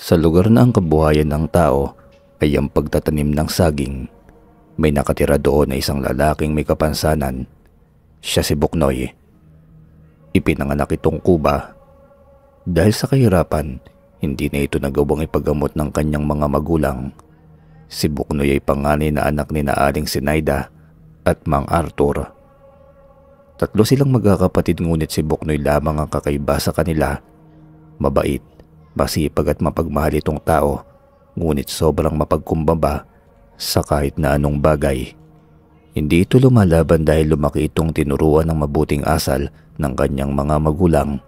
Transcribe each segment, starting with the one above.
Sa lugar na ang kabuhayan ng tao ay ang pagtatanim ng saging, may nakatira doon na isang lalaking may kapansanan. Siya si Buknoy. Ipinanganak itong kuba. Dahil sa kahirapan, hindi na ito nagawang ipagamot ng kanyang mga magulang. Si Buknoy ay panganay na anak ni Aling Sinaida at Mang Arthur. Tatlo silang magkakapatid, ngunit si Buknoy lamang ang kakaiba sa kanila. Mabait, masipag at mapagmahal itong tao, ngunit sobrang mapagkumbaba sa kahit na anong bagay. Hindi ito lumalaban dahil lumaki itong tinuruan ng mabuting asal ng kanyang mga magulang.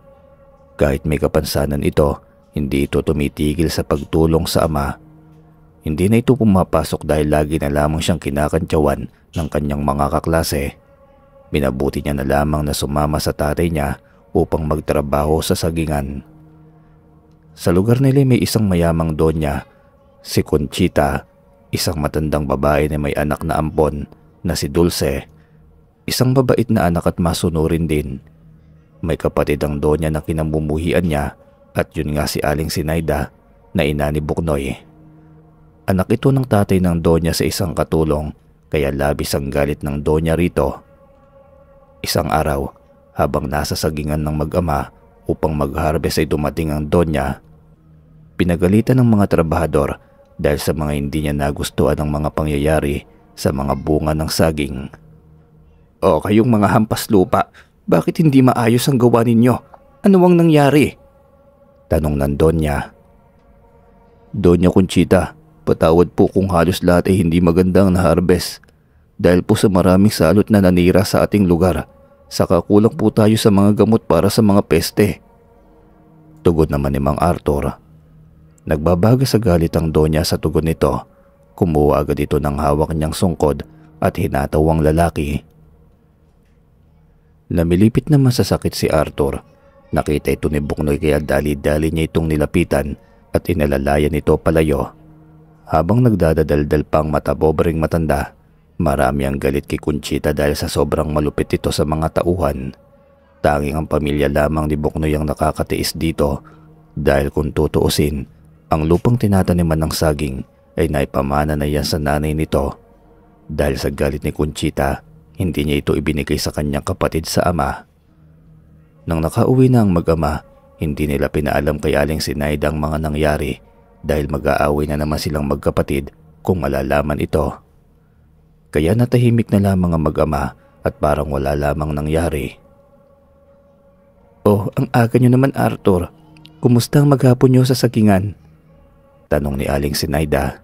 Kahit may kapansanan ito, hindi ito tumitigil sa pagtulong sa ama. Hindi na ito pumapasok dahil lagi na lamang siyang kinakantyawan ng kanyang mga kaklase. Minabuti niya na lamang na sumama sa tatay niya upang magtrabaho sa sagingan. Sa lugar nila may isang mayamang donya, si Conchita, isang matandang babae na may anak na ampon na si Dulce, isang mabait na anak at masunurin din. May kapatid ang donya na kinamumuhian niya at yun nga si Aling Sinaida na ina ni Buknoy. Anak ito ng tatay ng donya sa isang katulong, kaya labis ang galit ng donya rito. Isang araw, habang nasa sagingan ng mag-ama upang mag-harvest ay dumating ang donya. Pinagalitan ng mga trabahador dahil sa mga hindi niya nagustuhan ng mga pangyayari sa mga bunga ng saging. "O kayong mga hampas lupa, bakit hindi maayos ang gawa ninyo? Ano ang nangyari?" tanong ng donya. "Donya Conchita, patawad po kung halos lahat ay hindi magandang na-harvest. Dahil po sa maraming salot na nanira sa ating lugar, saka kulang po tayo sa mga gamot para sa mga peste," tugon naman ni Mang Arthur. Nagbabaga sa galit ang donya sa tugon nito. Kumuha agad ito ng hawak niyang sungkod at hinataw ang lalaki. Namilipit naman sa sakit si Arthur. Nakita ito ni Buknoy kaya dali-dali niya itong nilapitan at inalalayan ito palayo. Habang nagdadadaldal pang matabobring matanda, marami ang galit kay Conchita dahil sa sobrang malupit ito sa mga tauhan. Tanging ang pamilya lamang ni Buknoy ang nakakatiis dito dahil kung tutuusin, ang lupang tinataniman ng saging ay naipamana na yan sa nanay nito. Dahil sa galit ni Conchita, hindi niya ito ibinigay sa kanyang kapatid sa ama. Nang nakauwi na ang mag-ama, hindi nila pinaalam kay Aling Sinaida ang mga nangyari dahil mag-aaway na naman silang magkapatid kung malalaman ito. Kaya natahimik na lamang ang mag-ama at parang wala lamang nangyari. "Oh, ang aga niyo naman, Arthur. Kumusta ang maghapon niyo sa sagingan?" tanong ni Aling Sinaida.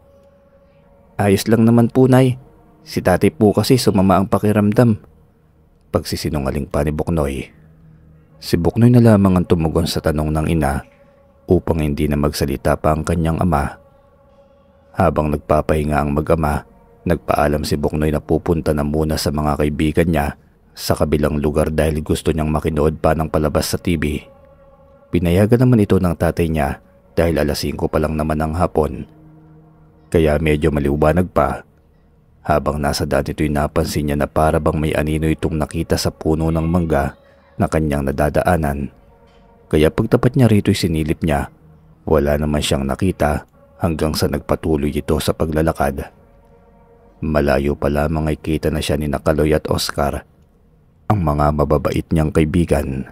"Ayos lang naman po, Nay. Si tatay po kasi sumama ang pakiramdam," pagsisinungaling pa ni Buknoy. Si Buknoy na lamang ang tumugon sa tanong ng ina upang hindi na magsalita pa ang kanyang ama. Habang nagpapahinga ang mag-ama, nagpaalam si Buknoy na pupunta na muna sa mga kaibigan niya sa kabilang lugar dahil gusto niyang makinood pa ng palabas sa TV. Pinayagan naman ito ng tatay niya dahil alas 5 pa lang naman ng hapon. Kaya medyo maliwanag pa. Habang nasa daan ito'y napansin niya na para bang may anino itong nakita sa puno ng mangga na kanyang nadadaanan. Kaya pagtapat niya rito'y sinilip niya. Wala naman siyang nakita hanggang sa nagpatuloy ito sa paglalakad. Malayo pa lamang ay kita na siya ni Kaloy at Oscar, ang mga mababait niyang kaibigan.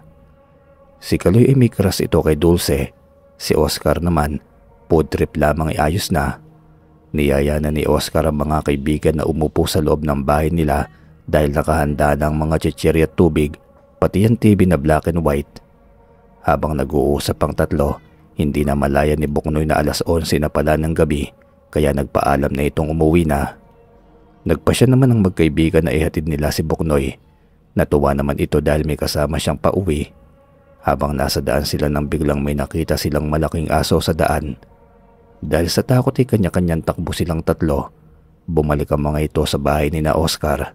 Si Kaloy ay may crush ito kay Dulce. Si Oscar naman, food trip lamang ay ayos na. Niyaya na ni Oscar ang mga kaibigan na umupo sa loob ng bahay nila dahil nakahanda ng mga chichirya at tubig, pati ang TV na black and white. Habang nag-uusap ang tatlo, hindi na malaya ni Buknoy na alas 11 na pala ng gabi, kaya nagpaalam na itong umuwi na. Nagpasya naman ang magkaibigan na ihatid nila si Buknoy. Natuwa naman ito dahil may kasama siyang pauwi. Habang nasa daan sila nang biglang may nakita silang malaking aso sa daan. Dahil sa takot ay kanya-kanyang takbo silang tatlo. Bumalik ang mga ito sa bahay ni Oscar.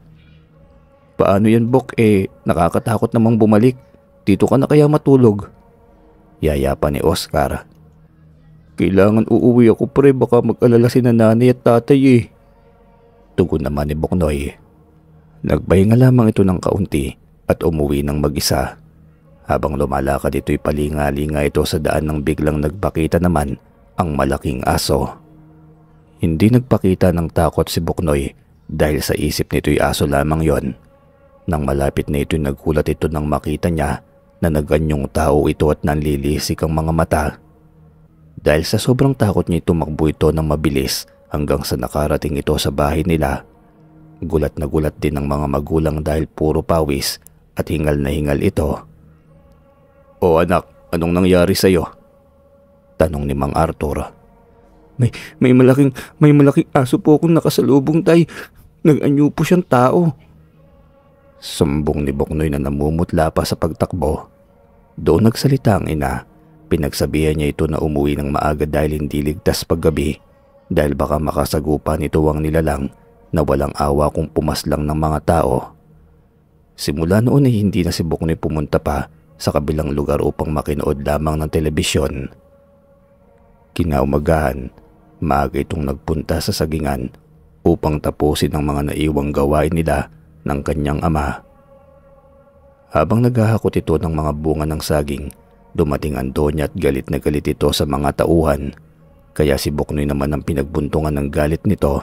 "Paano yan, Bok? Nakakatakot namang bumalik. Dito ka na kaya matulog?" yayapa ni Oscar. "Kailangan uuwi ako, pre, baka mag-alala si nanay at tatay tugon naman ni Buknoy. Nagpahinga lamang ito ng kaunti at umuwi ng mag-isa. Habang lumalakad ito'y palinga-linga ito sa daan nang biglang nagpakita naman ang malaking aso. Hindi nagpakita ng takot si Buknoy dahil sa isip nito'y aso lamang yon. Nang malapit na ito'y nagulat ito nang makita niya na naganyong tao ito at nanlilisik ang mga mata. Dahil sa sobrang takot niya tumakbo ito ng mabilis hanggang sa nakarating ito sa bahay nila. Gulat na gulat din ang mga magulang dahil puro pawis at hingal na hingal ito. "O anak, anong nangyari sa'yo?" tanong ni Mang Arthur. May malaking aso po akong nakasalubong, tay. Nag-anyo po siyang tao." Sumbong ni Buknoy na namumutla pa sa pagtakbo. Doon nagsalita ang ina. Pinagsabihan niya ito na umuwi ng maaga dahil hindi ligtas paggabi dahil baka makasagupa nito ang nilalang na walang awa kung pumaslang ng mga tao. Simula noon ay hindi na si Buknoy pumunta pa sa kabilang lugar upang makinood lamang ng telebisyon. Kinaumagahan, maaga itong nagpunta sa sagingan upang tapusin ang mga naiwang gawain nila ng kanyang ama. Habang naghahakot ito ng mga bunga ng saging, dumating ang Donya at galit na galit ito sa mga tauhan. Kaya si Buknoy naman ang pinagbuntungan ng galit nito.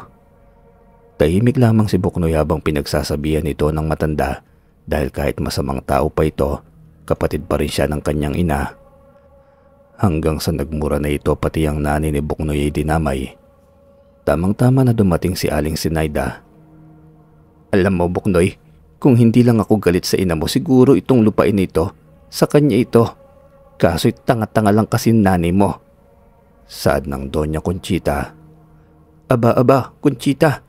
Tahimik lamang si Buknoy habang pinagsasabihan ito ng matanda dahil kahit masamang tao pa ito, kapatid pa rin siya ng kanyang ina. Hanggang sa nagmura na ito pati ang nanay ni Buknoy ay dinamay. Tamang-tama na dumating si Aling Sinaida. "Alam mo, Buknoy, kung hindi lang ako galit sa ina mo, siguro itong lupain ito, sa kanya ito. Kaso'y tanga-tanga lang kasi nanay mo." Saad ng Doña Conchita. Aba, Conchita.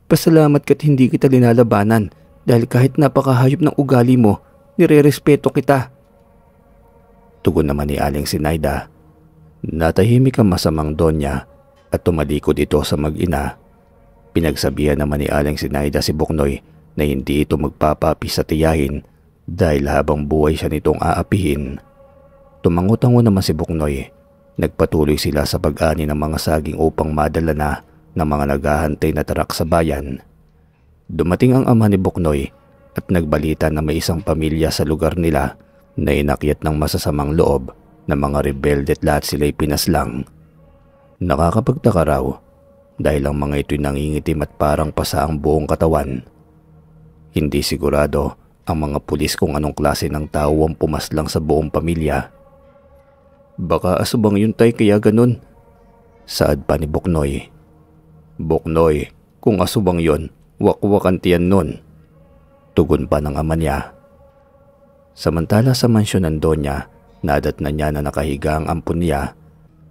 Pasalamat ka't hindi kita linalabanan dahil kahit napakahayop ng ugali mo, nire-respeto kita." Tugon naman ni Aling Sinaida. Natahimik ang masamang Donya at tumalikod ito sa mag-ina. Pinagsabihan naman ni Aling Sinaida si Buknoy na hindi ito magpapapi sa tiyahin dahil habang buhay siya nitong aapihin. Tumangutango naman si Buknoy. Nagpatuloy sila sa pag-ani ng mga saging upang madala na ng mga naghahantay na tarak sa bayan. Dumating ang ama ni Buknoy at nagbalita na may isang pamilya sa lugar nila na inakyat ng masasamang loob na mga rebelde at lahat sila'y pinaslang. Nakakapagtaka raw dahil ang mga ito'y nangingitim at parang pasa ang buong katawan. Hindi sigurado ang mga pulis kung anong klase ng tao ang pumaslang sa buong pamilya. "Baka asubang yun tay kaya ganun," saad pa ni Buknoy. "Buknoy, kung asubang yun, wak-wakan tiyan nun," tugon pa ng ama niya. Samantala sa mansyon ng Donya, nadatnan niya na nakahiga ang ampon niya.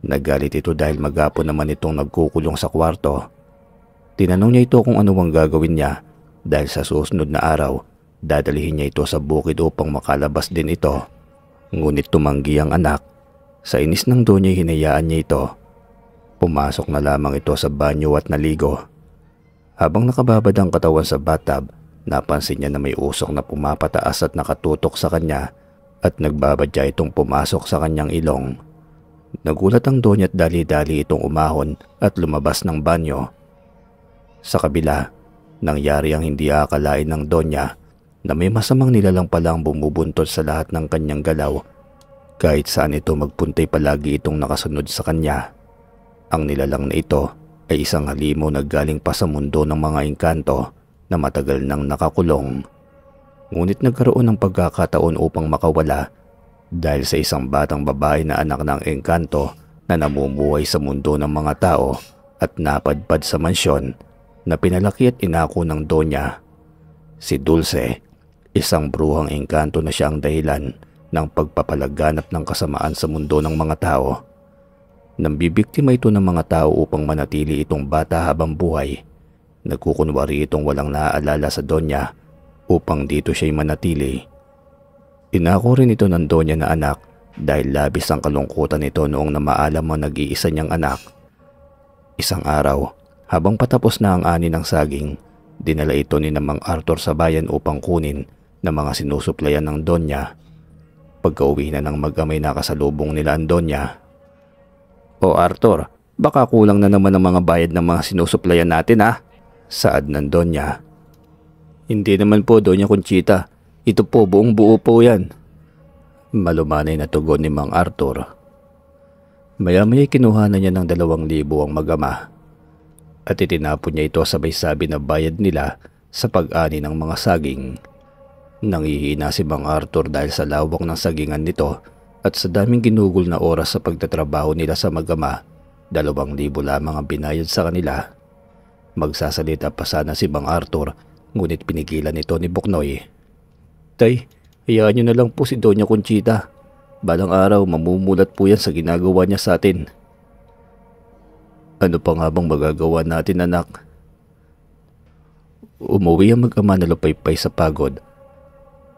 Nagalit ito dahil maghapon naman itong nagkukulong sa kwarto. Tinanong niya ito kung ano ang gagawin niya dahil sa susunod na araw, dadalhin niya ito sa bukid upang makalabas din ito. Ngunit tumanggi ang anak. Sa inis ng Donya hinayaan niya ito. Pumasok na lamang ito sa banyo at naligo. Habang nakababad ang katawan sa bathtub, napansin niya na may usok na pumapataas at nakatutok sa kanya at nagbabadya itong pumasok sa kanyang ilong. Nagulat ang Donya at dali-dali itong umahon at lumabas ng banyo. Sa kabila, nangyari ang hindi akalain ng Donya na may masamang nilalang palang bumubuntot sa lahat ng kanyang galaw. Kahit saan ito magpuntay palagi itong nakasunod sa kanya. Ang nilalang na ito ay isang halimaw na galing pa sa mundo ng mga engkanto na matagal nang nakakulong. Ngunit nagkaroon ng pagkakataon upang makawala dahil sa isang batang babae na anak ng engkanto na namumuhay sa mundo ng mga tao at napadpad sa mansyon na pinalaki at inako ng Donya. Si Dulce, isang bruhang engkanto na siya ang dahilan ng pagpapalaganap ng kasamaan sa mundo ng mga tao. Nambibiktima ito ng mga tao upang manatili itong bata habang buhay. Nagkukunwari itong walang naaalala sa Donya upang dito siya'y manatili. Inako rin ito ng Donya na anak dahil labis ang kalungkutan nito noong namaalam ang nag-iisa niyang anak. Isang araw, habang patapos na ang ani ng saging, dinala ito ni Mang Arthur sa bayan upang kunin ng mga sinusuplayan ng Donya. Pagka-uwi na ng mag-amay nakasalubong nila ang Donya. "O Arthur, baka kulang na naman ang mga bayad ng mga sinusuplayan natin ha?" saad ng Donya. "Hindi naman po, Doña Conchita. Ito po, buong buo po yan." Malumanay na tugon ni Mang Arthur. Maya-maya kinuha na niya ng 2,000 ang mag-ama at itinapon niya ito sabay sabi na bayad nila sa pag-ani ng mga saging. Nangihina si Mang Arthur dahil sa lawak ng sagingan nito at sa daming ginugol na oras sa pagtatrabaho nila sa mag-ama. 2,000 lamang ang binayad sa kanila. Magsasalita pa sana si Mang Arthur ngunit pinigilan ito ni Buknoy. "Tay, hayaan niyo na lang po si Doña Conchita. Balang araw mamumulat po yan sa ginagawa niya sa atin." "Ano pa nga bang magagawa natin, anak?" Umuwi ang mag-ama na lupaypay sa pagod.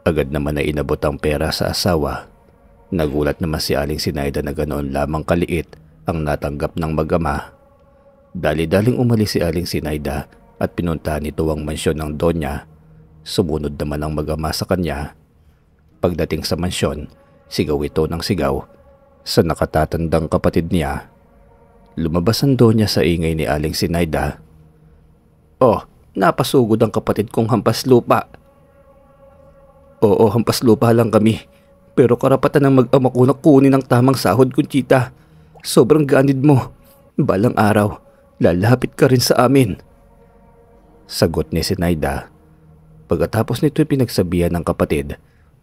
Agad naman na inabot ang pera sa asawa. Nagulat naman si Aling Sinaida na ganoon lamang kaliit ang natanggap ng mag-ama. Dali-daling umalis si Aling Sinaida at pinuntahan nito ang mansyon ng Donya. Sumunod naman ang mag-ama sa kanya. Pagdating sa mansyon, sigaw ito ng sigaw sa nakatatandang kapatid niya. Lumabas ang Donya sa ingay ni Aling Sinaida. "Oh, napasugod ang kapatid kong hampas lupa." "Oo, hampas lupa lang kami. Pero karapatan ng mag-ama ko na kunin ang tamang sahod, Conchita. Sobrang ganid mo. Balang araw, lalapit ka rin sa amin." Sagot ni Sinaida. Pagkatapos nito'y pinagsabihan ng kapatid,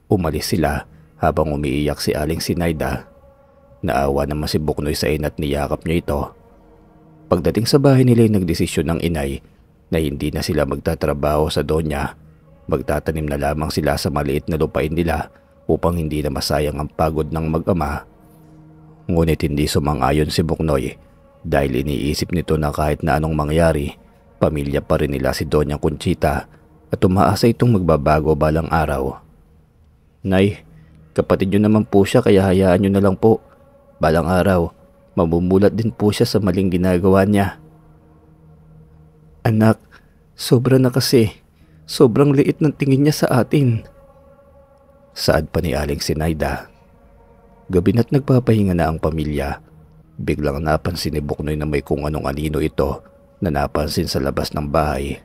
umalis sila habang umiiyak si Aling Sinaida. Naawa naman si Buknoy sa ina at niyakap niya ito. Pagdating sa bahay nila ay nagdesisyon ng inay na hindi na sila magtatrabaho sa Donya. Magtatanim na lamang sila sa maliit na lupain nila upang hindi na masayang ang pagod ng mag-ama. Ngunit hindi sumang-ayon si Buknoy dahil iniisip nito na kahit na anong mangyari, pamilya pa rin nila si Doña Conchita at umaasa itong magbabago balang araw. "Nay, kapatid niyo naman po siya kaya hayaan niyo na lang po. Balang araw, mamumulat din po siya sa maling ginagawa niya." "Anak, sobra na kasi. Sobrang liit ng tingin niya sa atin." Saad pa ni Aling Sinaida. Gabi na't nagpapahinga na ang pamilya. Biglang napansin ni Buknoy na may kung anong anino ito na napansin sa labas ng bahay.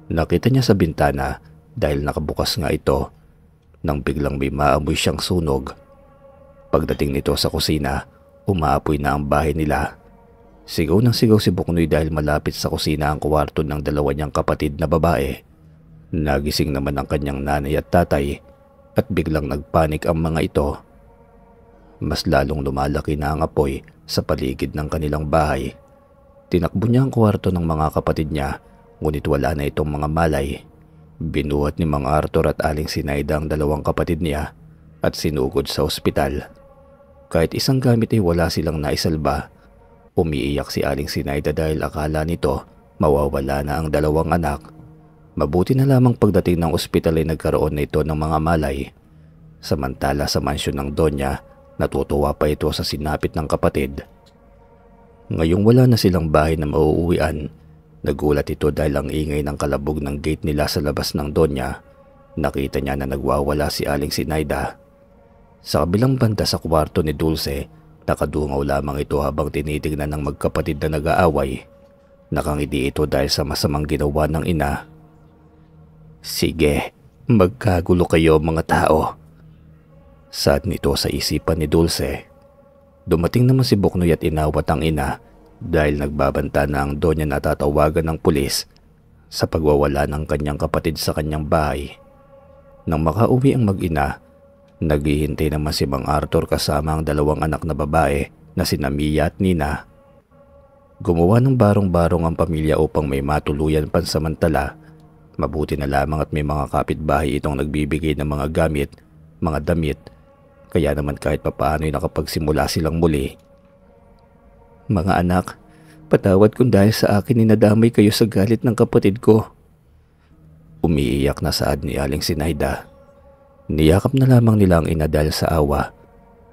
Nakita niya sa bintana dahil nakabukas nga ito nang biglang may maamoy siyang sunog. Pagdating nito sa kusina, umaapoy na ang bahay nila. Sigaw ng sigaw si Buknoy dahil malapit sa kusina ang kwarto ng 2 niyang kapatid na babae. Nagising naman ang kanyang nanay at tatay at biglang nagpanik ang mga ito. Mas lalong lumalaki na ang apoy sa paligid ng kanilang bahay. Tinakbo niya ang kwarto ng mga kapatid niya ngunit wala na itong mga malay. Binuhat ni Mang Arthur at Aling Sinaida ang 2 kapatid niya at sinugod sa ospital. Kahit isang gamit ay wala silang naisalba. Umiiyak si Aling Sinaida dahil akala nito mawawala na ang 2 anak. Mabuti na lamang pagdating ng ospital ay nagkaroon na ito ng mga malay. Samantala sa mansyon ng Donya, natutuwa pa ito sa sinapit ng kapatid. Ngayong wala na silang bahay na mauuwian, nagulat ito dahil ang ingay ng kalabog ng gate nila sa labas ng Donya. Nakita niya na nagwawala si Aling Sinaida. Sa kabilang banda sa kwarto ni Dulce, nakadungaw lamang ito habang tinitignan ng magkapatid na nag-aaway. Nakangiti ito dahil sa masamang ginawa ng ina. "Sige, magkagulo kayo mga tao." Sad nito sa isipan ni Dulce. Dumating naman si Buknoy at inawat ang ina dahil nagbabanta na ang Donya na tatawagan ng pulis sa pagwawala ng kanyang kapatid sa kanyang bahay. Nang makauwi ang mag-ina, naghihintay naman si Mang Arthur kasama ang 2 anak na babae na sina Mia at Nina. Gumawa ng barong-barong ang pamilya upang may matuluyan pansamantala. Mabuti na lamang at may mga kapitbahay itong nagbibigay ng mga gamit, mga damit, kaya naman kahit papaano ay nakapagsimula silang muli. "Mga anak, patawad kung dahil sa akin ninadamay kayo sa galit ng kapatid ko." Umiiyak na saad ni Aling Sinaida. Niyakap na lamang nila ang ina dahil sa awa.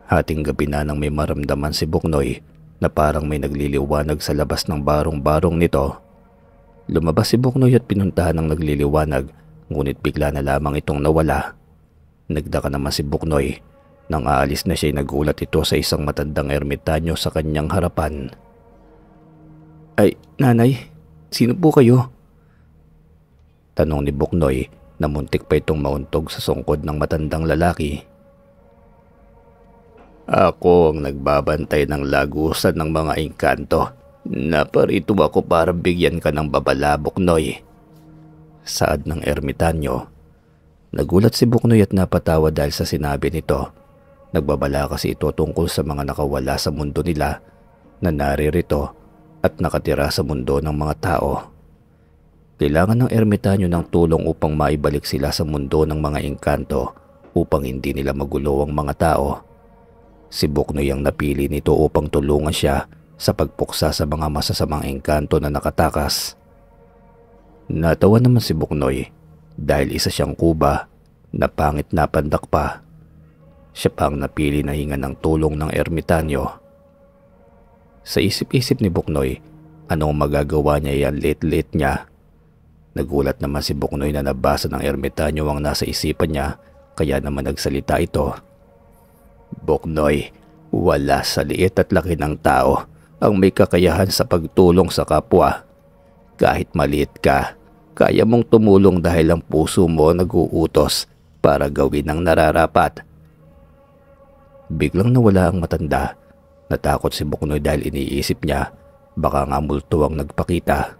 Hating gabi na nang may maramdaman si Buknoy na parang may nagliliwanag sa labas ng barong-barong nito. Lumabas si Buknoy at pinuntahan ng nagliliwanag ngunit bigla na lamang itong nawala. Nagdaka naman si Buknoy. Nang aalis na siya nagulat ito sa isang matandang ermitanyo sa kanyang harapan. "Ay, nanay, sino po kayo?" Tanong ni Buknoy na muntik pa itong mauntog sa sungkod ng matandang lalaki. Ako ang nagbabantay ng lagusan ng mga engkanto. Naparito ako para bigyan ka ng babala, Buknoy. Saad ng ermitanyo. Nagulat si Buknoy at napatawa dahil sa sinabi nito. Nagbabala kasi ito tungkol sa mga nakawala sa mundo nila na naririto at nakatira sa mundo ng mga tao. Kailangan ng ermitanyo ng tulong upang maibalik sila sa mundo ng mga engkanto upang hindi nila magulo ang mga tao. Si Buknoy ang napili nito upang tulungan siya sa pagpuksa sa mga masasamang engkanto na nakatakas. Natawa naman si Buknoy dahil isa siyang kuba na pangit na pandak pa. Siya pa ang napili na hinga ng tulong ng ermitanyo. Sa isip-isip ni Buknoy, anong magagawa niya yan lit-lit niya. Nagulat naman si Buknoy na nabasa ng ermitanyo ang nasa isipan niya, kaya naman nagsalita ito. Buknoy, wala sa liit at laki ng tao ang may kakayahan sa pagtulong sa kapwa. Kahit maliit ka, kaya mong tumulong dahil ang puso mo nag-uutos para gawin ang nararapat. Biglang nawala ang matanda. Natakot si Buknoy dahil iniisip niya baka nga multo ang nagpakita.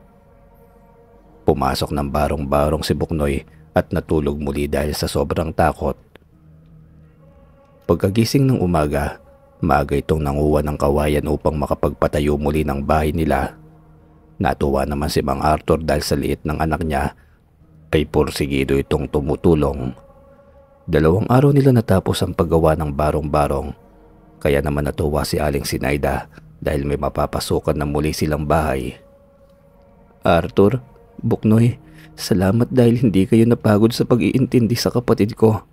Pumasok ng barong-barong si Buknoy at natulog muli dahil sa sobrang takot. Pagkagising ng umaga, maaga itong nanguha ng kawayan upang makapagpatayo muli ng bahay nila. Natuwa naman si Mang Arthur dahil sa liit ng anak niya ay porsigido itong tumutulong. 2 araw nila natapos ang paggawa ng barong-barong, kaya naman natuwa si Aling Sinaida dahil may mapapasukan na muli silang bahay. Arthur, Buknoy, salamat dahil hindi kayo napagod sa pag-iintindi sa kapatid ko.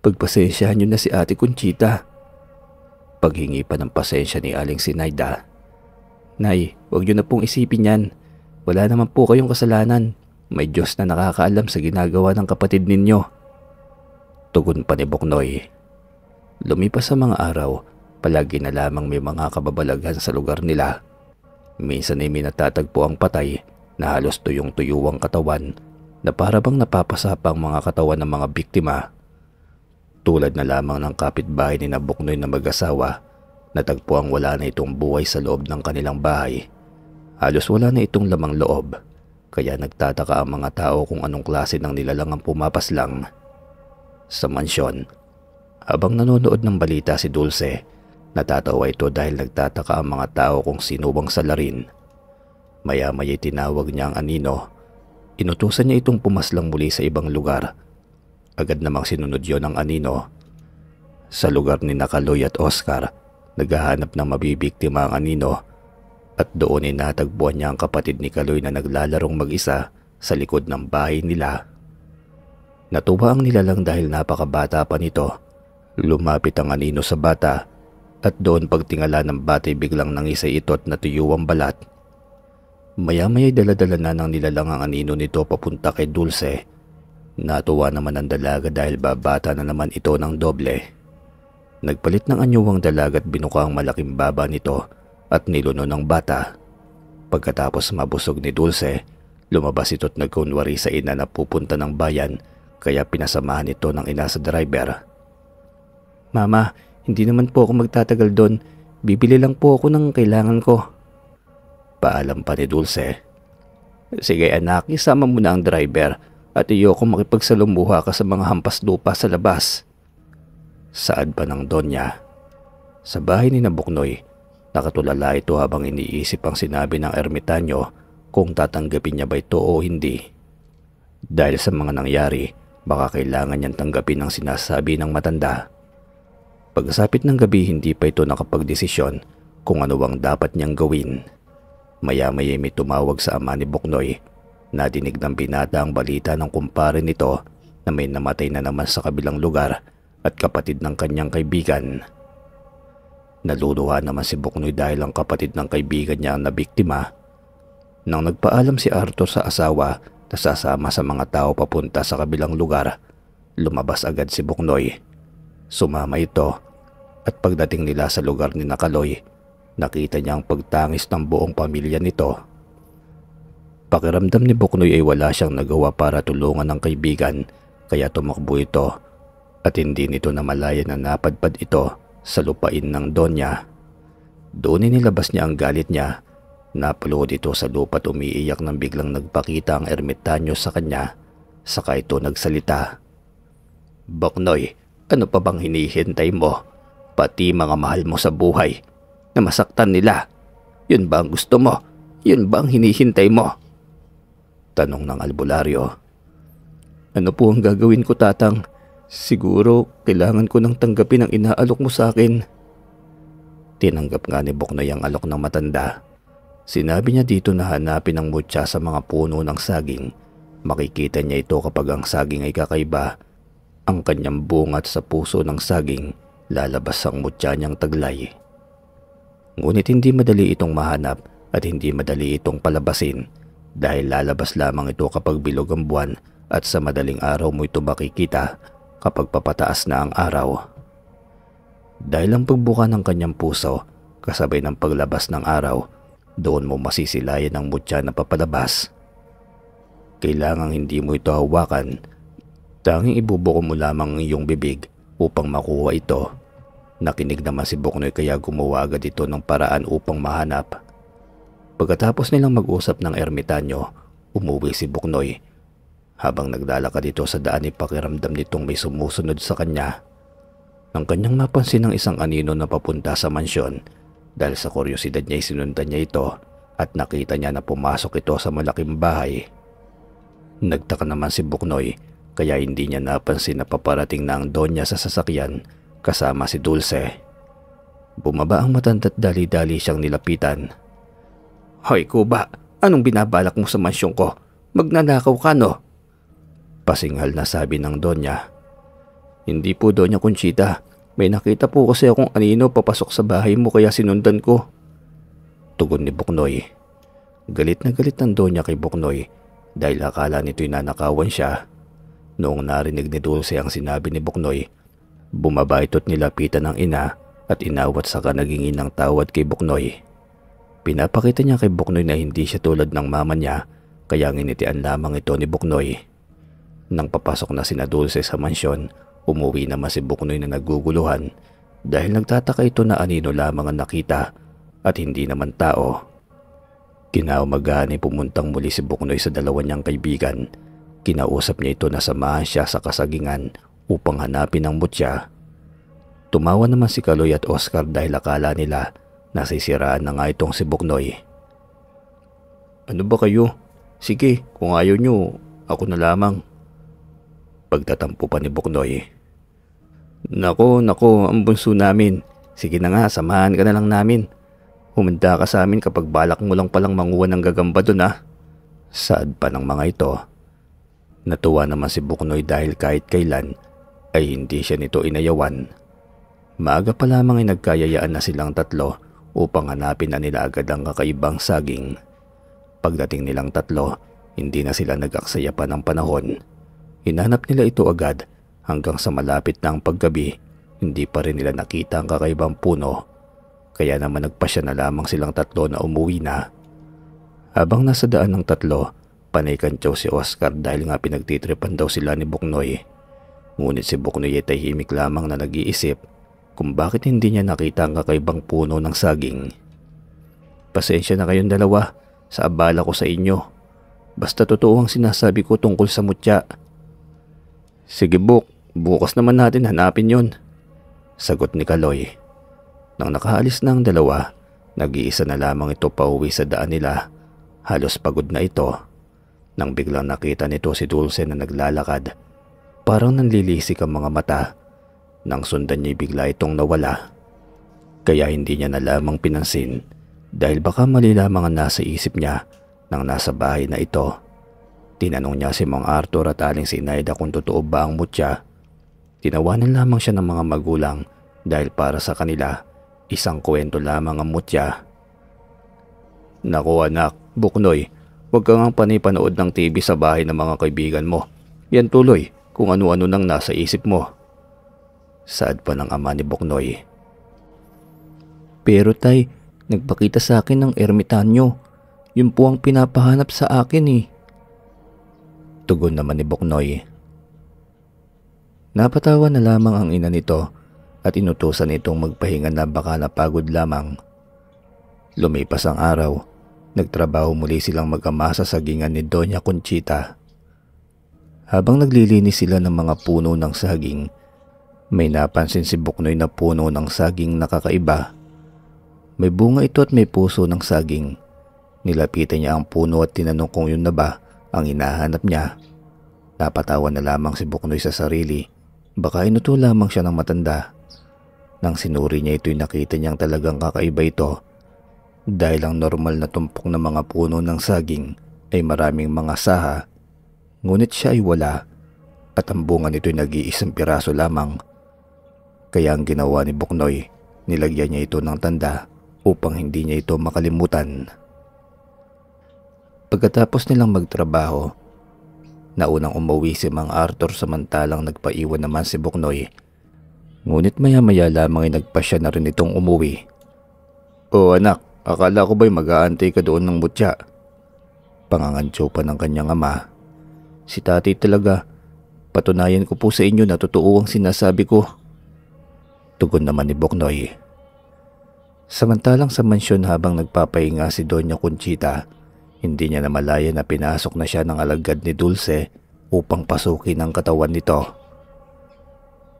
Pagpasensyahan niyo na si Ate Conchita. Paghingi pa ng pasensya ni Aling Sinaida. Nay, huwag niyo na pong isipin yan. Wala naman po kayong kasalanan. May Diyos na nakakaalam sa ginagawa ng kapatid ninyo. Tugon pa ni Buknoy. Lumipas sa mga araw, palagi na lamang may mga kababalaghan sa lugar nila. Minsan ay may natatagpo ang patay na halos tuyong-tuyo ang katawan na para bang napapasapa ang mga katawan ng mga biktima. Tulad na lamang ng kapitbahay ni Buknoy na mag-asawa, natagpo ang wala na itong buhay sa loob ng kanilang bahay. Halos wala na itong lamang loob, kaya nagtataka ang mga tao kung anong klase ng nilalang ang pumapaslang. Sa mansyon, habang nanonood ng balita si Dulce, natatawa ito dahil nagtataka ang mga tao kung sino bang salarin. Maya-maya tinawag niya ang anino. Inutusan niya itong pumaslang muli sa ibang lugar. Agad namang sinunod yon ang anino. Sa lugar ni Kaloy at Oscar, naghahanap ng mabibiktima ang anino at doon ay natagpuan niya ang kapatid ni Kaloy na naglalarong mag-isa sa likod ng bahay nila. Natuwa ang nilalang dahil napakabata pa nito. Lumapit ang anino sa bata at doon pagtingala ng bata biglang nangisay ito at natuyo ang balat. Maya-maya'y daladala na ng nilalang ang anino nito papunta kay Dulce. Natuwa naman ang dalaga dahil babata na naman ito ng doble. Nagpalit ng anyo ang dalaga at binuka ang malaking baba nito at niluno ng bata. Pagkatapos mabusog ni Dulce, lumabas ito at nagkunwari sa ina na pupunta ng bayan kaya pinasamahan ito ng ina sa driver. Mama, hindi naman po ako magtatagal doon. Bibili lang po ako ng kailangan ko. Paalam pa ni Dulce. Sige anak, isama mo na ang driver. At iyoko makipagsalumuha ka sa mga hampas lupa sa labas. Saad pa ng Donya. Sa bahay ni Buknoy, nakatulala ito habang iniisip ang sinabi ng ermitanyo kung tatanggapin niya ba ito o hindi. Dahil sa mga nangyari, baka kailangan niyang tanggapin ang sinasabi ng matanda. Pagkasapit ng gabi, hindi pa ito nakapagdesisyon kung ano ang dapat niyang gawin. Maya-maya may tumawag sa ama ni Buknoy. Nadinig ng binata ang balita ng kumpare nito na may namatay na naman sa kabilang lugar at kapatid ng kanyang kaibigan. Naluluha naman si Buknoy dahil ang kapatid ng kaibigan niya ang nabiktima. Nang nagpaalam si Arthur sa asawa na sasama sa mga tao papunta sa kabilang lugar, lumabas agad si Buknoy. Sumama ito at pagdating nila sa lugar ni Kaloy, nakita niya ang pagtangis ng buong pamilya nito. Pakiramdam ni Buknoy ay wala siyang nagawa para tulungan ng kaibigan kaya tumakbo ito at hindi nito namalayan na napadpad ito sa lupain ng Donya. Doon inilabas niya ang galit niya. Napalod ito sa lupa at umiiyak nang biglang nagpakita ang ermitanyo sa kanya. Saka ito nagsalita. "Boknoy, ano pa bang hinihintay mo? Pati mga mahal mo sa buhay na masaktan nila. Yun ba ang gusto mo? Yun ba ang hinihintay mo?" Tanong ng albularyo. "Ano po ang gagawin ko, Tatang? Siguro kailangan ko nang tanggapin ang inaalok mo sa akin." Tinanggap nga ni Boknoy ang alok ng matanda. Sinabi niya dito na hanapin ang mutya sa mga puno ng saging. Makikita niya ito kapag ang saging ay kakaiba. Ang kanyang bungat sa puso ng saging, lalabas ang mutya niyang taglay. Ngunit hindi madali itong mahanap at hindi madali itong palabasin dahil lalabas lamang ito kapag bilog ang buwan at sa madaling araw mo ito makikita kapag papataas na ang araw. Dahil ang pagbuka ng kanyang puso kasabay ng paglabas ng araw, doon mo masisilayan ang mutya na papalabas. Kailangang hindi mo ito hawakan. Tanging ibubuko mo lamang ang iyong bibig upang makuha ito. Nakinig naman si Boknoy kaya gumawa agad ito ng paraan upang mahanap. Pagkatapos nilang mag-usap ng ermitanyo, umuwi si Boknoy. Habang naglalakad ito sa daan ay pakiramdam nitong may sumusunod sa kanya. Nang kanyang napansin ng isang anino na papunta sa mansyon, dahil sa kuryosidad niya sinundan niya ito at nakita niya na pumasok ito sa malaking bahay. Nagtaka naman si Boknoy kaya hindi niya napansin na paparating na ang Donya sa sasakyan kasama si Dulce. Bumaba ang matanda at dali-dali siyang nilapitan. "Hoy Kuba, anong binabalak mo sa mansyon ko? Magnanakaw ka no?" Pasinghal na sabi ng Donya. "Hindi po, Donya Conchita. May nakita po kasi akong anino papasok sa bahay mo kaya sinundan ko." Tugon ni Boknoy. Galit na galit ng Donya kay Boknoy dahil akala nito'y nanakawan siya. Noong narinig ni Dulce ang sinabi ni Boknoy, bumaba ito't nilapitan ng ina at inawat saka nagingin ng tawad kay Boknoy. Pinapakita niya kay Boknoy na hindi siya tulad ng mama niya kaya nginitian lamang ito ni Boknoy. Nang papasok na sina Dulce sa mansyon, umuwi naman si Boknoy na naguguluhan dahil nagtataka ito na anino lamang ang nakita at hindi naman tao. Kinaumagahan ay pumuntang muli si Boknoy sa dalawa niyang kaibigan. Kinausap niya ito na samahan siya sa kasagingan upang hanapin ang mutya. Tumawa naman si Kaloy at Oscar dahil akala nila nasisiraan na nga itong si Boknoy. "Ano ba kayo? Sige, kung ayaw nyo, ako na lamang." Pagtatampo pa ni Boknoy. Nako, ang bunso namin. Sige na nga, samahan ka na lang namin. Humanda ka sa amin kapag balak mo lang palang manguha ng gagamba doon ha." Saad pa ng mga ito. Natuwa naman si Boknoy dahil kahit kailan ay hindi siya nito inayawan. Maaga pa lamang ay nagkayayaan na silang tatlo upang hanapin na nila agad ang kakaibang saging. Pagdating nilang tatlo, hindi na sila nag-aksaya pa ng panahon. Hinanap nila ito agad hanggang sa malapit na ang paggabi, hindi pa rin nila nakita ang kakaibang puno. Kaya naman nagpasya na lamang silang tatlo na umuwi na. Habang nasa daan ng tatlo, panay kantyaw si Oscar dahil nga pinagtitripan daw sila ni Boknoy. Ngunit si Boknoy ay tahimik lamang na nag-iisip kung bakit hindi niya nakita ang kakaibang puno ng saging. "Pasensya na kayong dalawa sa abala ko sa inyo. Basta totoo ang sinasabi ko tungkol sa mutya." "Sige Bok, bukas naman natin hanapin yon," sagot ni Kaloy. Nang nakaalis na ang dalawa, nag-iisa na lamang ito pauwi sa daan nila. Halos pagod na ito. Nang biglang nakita nito si Dulce na naglalakad, parang nanlilisik ang mga mata. Nang sundan niya bigla itong nawala. Kaya hindi niya na lamang pinansin dahil baka mali lamang ang nasa isip niya nang nasa bahay na ito. Tinanong niya si Mang Arthur at aling si Inaida kung totoo ba ang mutya. Tinawanan lamang siya ng mga magulang dahil para sa kanila, isang kwento lamang ang mutya. "Naku anak, Boknoy, huwag kang ang panay-panood ng TV sa bahay ng mga kaibigan mo. Yan tuloy kung ano-ano nang nasa isip mo." Saad pa ng ama ni Boknoy. "Pero tay, nagpakita sa akin ng ermitanyo. Yun po ang pinapahanap sa akin eh." Tugon naman ni Boknoy. Napatawa na lamang ang ina nito at inutusan itong magpahinga na baka napagod lamang. Lumipas ang araw, nagtrabaho muli silang mag-ama sa sagingan ni Doña Conchita. Habang naglilinis sila ng mga puno ng saging, may napansin si Buknoy na puno ng saging na kakaiba. May bunga ito at may puso ng saging. Nilapitan niya ang puno at tinanong kung yun na ba ang hinahanap niya. Napatawa na lamang si Buknoy sa sarili. Baka inuto lamang siya ng matanda. Nang sinuri niya ito'y nakita niyang talagang kakaiba ito. Dahil ang normal na tumpok ng mga puno ng saging ay maraming mga saha, ngunit siya ay wala at ang bunga nito'y nag-iisang piraso lamang. Kaya ang ginawa ni Buknoy, nilagyan niya ito ng tanda upang hindi niya ito makalimutan. Pagkatapos nilang magtrabaho, naunang umuwi si Mang Arthur samantalang nagpaiwan naman si Buknoy. Ngunit maya-maya lamang ay nagpasya na rin itong umuwi. "O anak, akala ko ba'y mag-aantay ka doon ng mutya?" Pangangantso pa ng kanyang ama. "Si tatay talaga. Patunayan ko po sa inyo na totoo ang sinasabi ko." Tugon naman ni Buknoy. Samantalang sa mansyon habang nagpapahinga si Doña Conchita, hindi niya namalaya na pinasok na siya ng alagad ni Dulce upang pasukin ang katawan nito.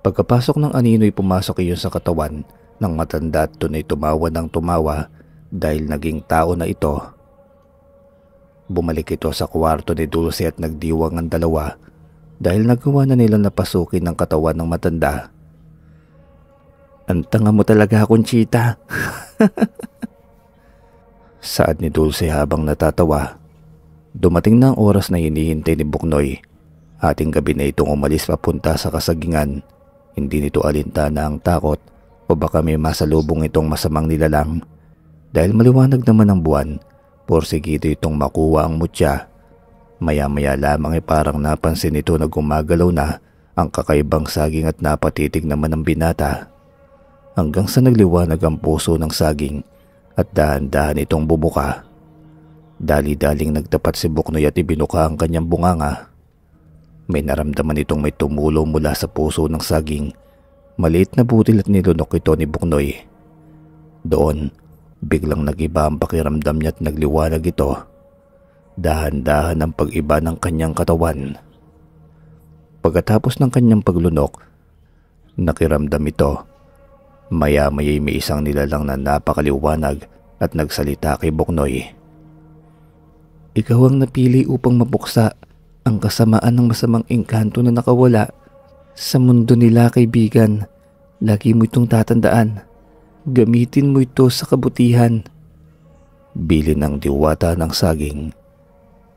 Pagkapasok ng anino'y pumasok iyon sa katawan ng matanda at doon ay tumawa ng tumawa dahil naging tao na ito. Bumalik ito sa kwarto ni Dulce at nagdiwang ang dalawa dahil nagawa na nila napasukin ang katawan ng matanda. "Ang tanga mo talaga, Conchita." Saad ni Dulce habang natatawa. Dumating na ang oras na hinihintay ni Buknoy. Ating gabi na itong umalis papunta sa kasagingan. Hindi nito alintana ang takot o baka may masalubong itong masamang nilalang. Dahil maliwanag naman ang buwan, porsigido itong makuha ang mutya. Maya-maya lamang ay parang napansin ito na gumagalaw na ang kakaibang saging at napatitig naman ang binata. Hanggang sa nagliwanag ang puso ng saging at dahan-dahan itong bumuka. Dali-daling nagtapat si Buknoy at ibinuka ang kanyang bunganga. May naramdaman itong may tumulo mula sa puso ng saging. Maliit na butil at nilunok ito ni Buknoy. Doon, biglang nag-iba ang pakiramdam niya at nagliwanag ito. Dahan-dahan ang pag-iba ng kanyang katawan. Pagkatapos ng kanyang paglunok, nakiramdam ito. Maya-maya'y may isang nilalang na napakaliwanag at nagsalita kay Buknoy. "Ikaw ang napili upang mabuksa ang kasamaan ng masamang engkanto na nakawala sa mundo nila, kaibigan. Lagi mo itong tatandaan. Gamitin mo ito sa kabutihan." Bilin ng diwata ng saging.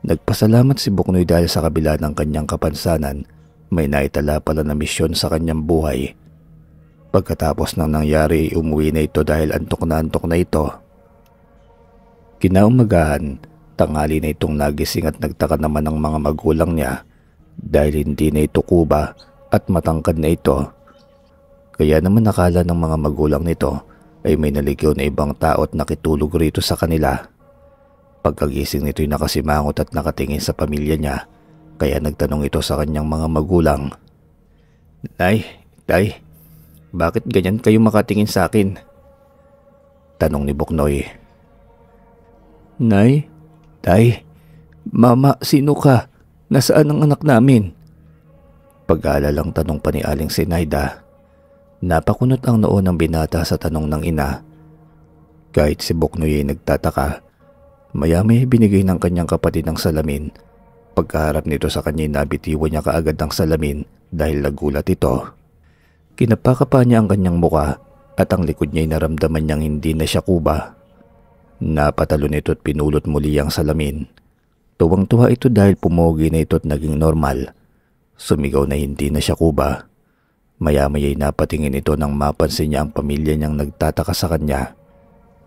Nagpasalamat si Buknoy dahil sa kabila ng kanyang kapansanan, may naitala pala na misyon sa kanyang buhay. Pagkatapos ng nangyari, umuwi na ito dahil antok na ito. Kinaumagahan, tanghali na itong nagising at nagtaka naman ang mga magulang niya dahil hindi na ito kuba at matangkad na ito. Kaya naman nakala ng mga magulang nito ay may naligaw na ibang tao at nakitulog rito sa kanila. Pagkagising nito'y nakasimangot at nakatingin sa pamilya niya, kaya nagtanong ito sa kanyang mga magulang. "Nay, tay, bakit ganyan kayo makatingin sa akin?" Tanong ni Buknoy. "Nay, tay, mama, sino ka? Nasaan ang anak namin?" Pag-aalalang tanong pa ni Aling Zenaida. Napakunot ang noo ng binata sa tanong ng ina. Kahit si Buknoy ay nagtataka, maya-maya binigay ng kanyang kapatid ang salamin. Pagkaharap nito sa kanya, nabitiwan niya kaagad ang salamin dahil nagulat ito. Kinapaka pa niya ang kanyang muka at ang likod niya ay naramdaman niyang hindi na siya kuba. Napatalo nito at pinulot muli ang salamin. Tuwang-tuwa ito dahil pumogi na ito at naging normal. Sumigaw na hindi na siya kuba. Maya-maya'y napatingin ito nang mapansin niya ang pamilya niyang nagtataka sa kanya.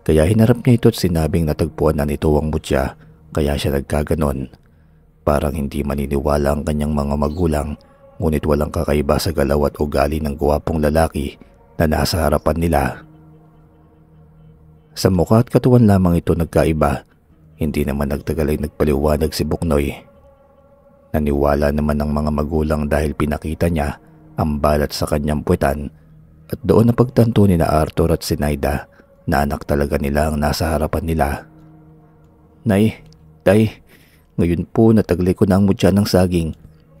Kaya hinarap niya ito at sinabing natagpuan na nito ang mutya, kaya siya nagkaganon. Parang hindi maniniwala ang kanyang mga magulang, ngunit walang kakaiba sa galaw at ugali ng gwapong lalaki na nasa harapan nila. Sa mukha at katawan lamang ito nagkaiba. Hindi naman nagtagal ay nagpaliwanag si Buknoy. Naniwala naman ang mga magulang dahil pinakita niya ang balat sa kanyang puwetan At doon napagtanto ni na Arthur at si Naida na anak talaga nila ang nasa harapan nila. "Nay, Tay, ngayon po nataglay ko na ang mutya ng saging.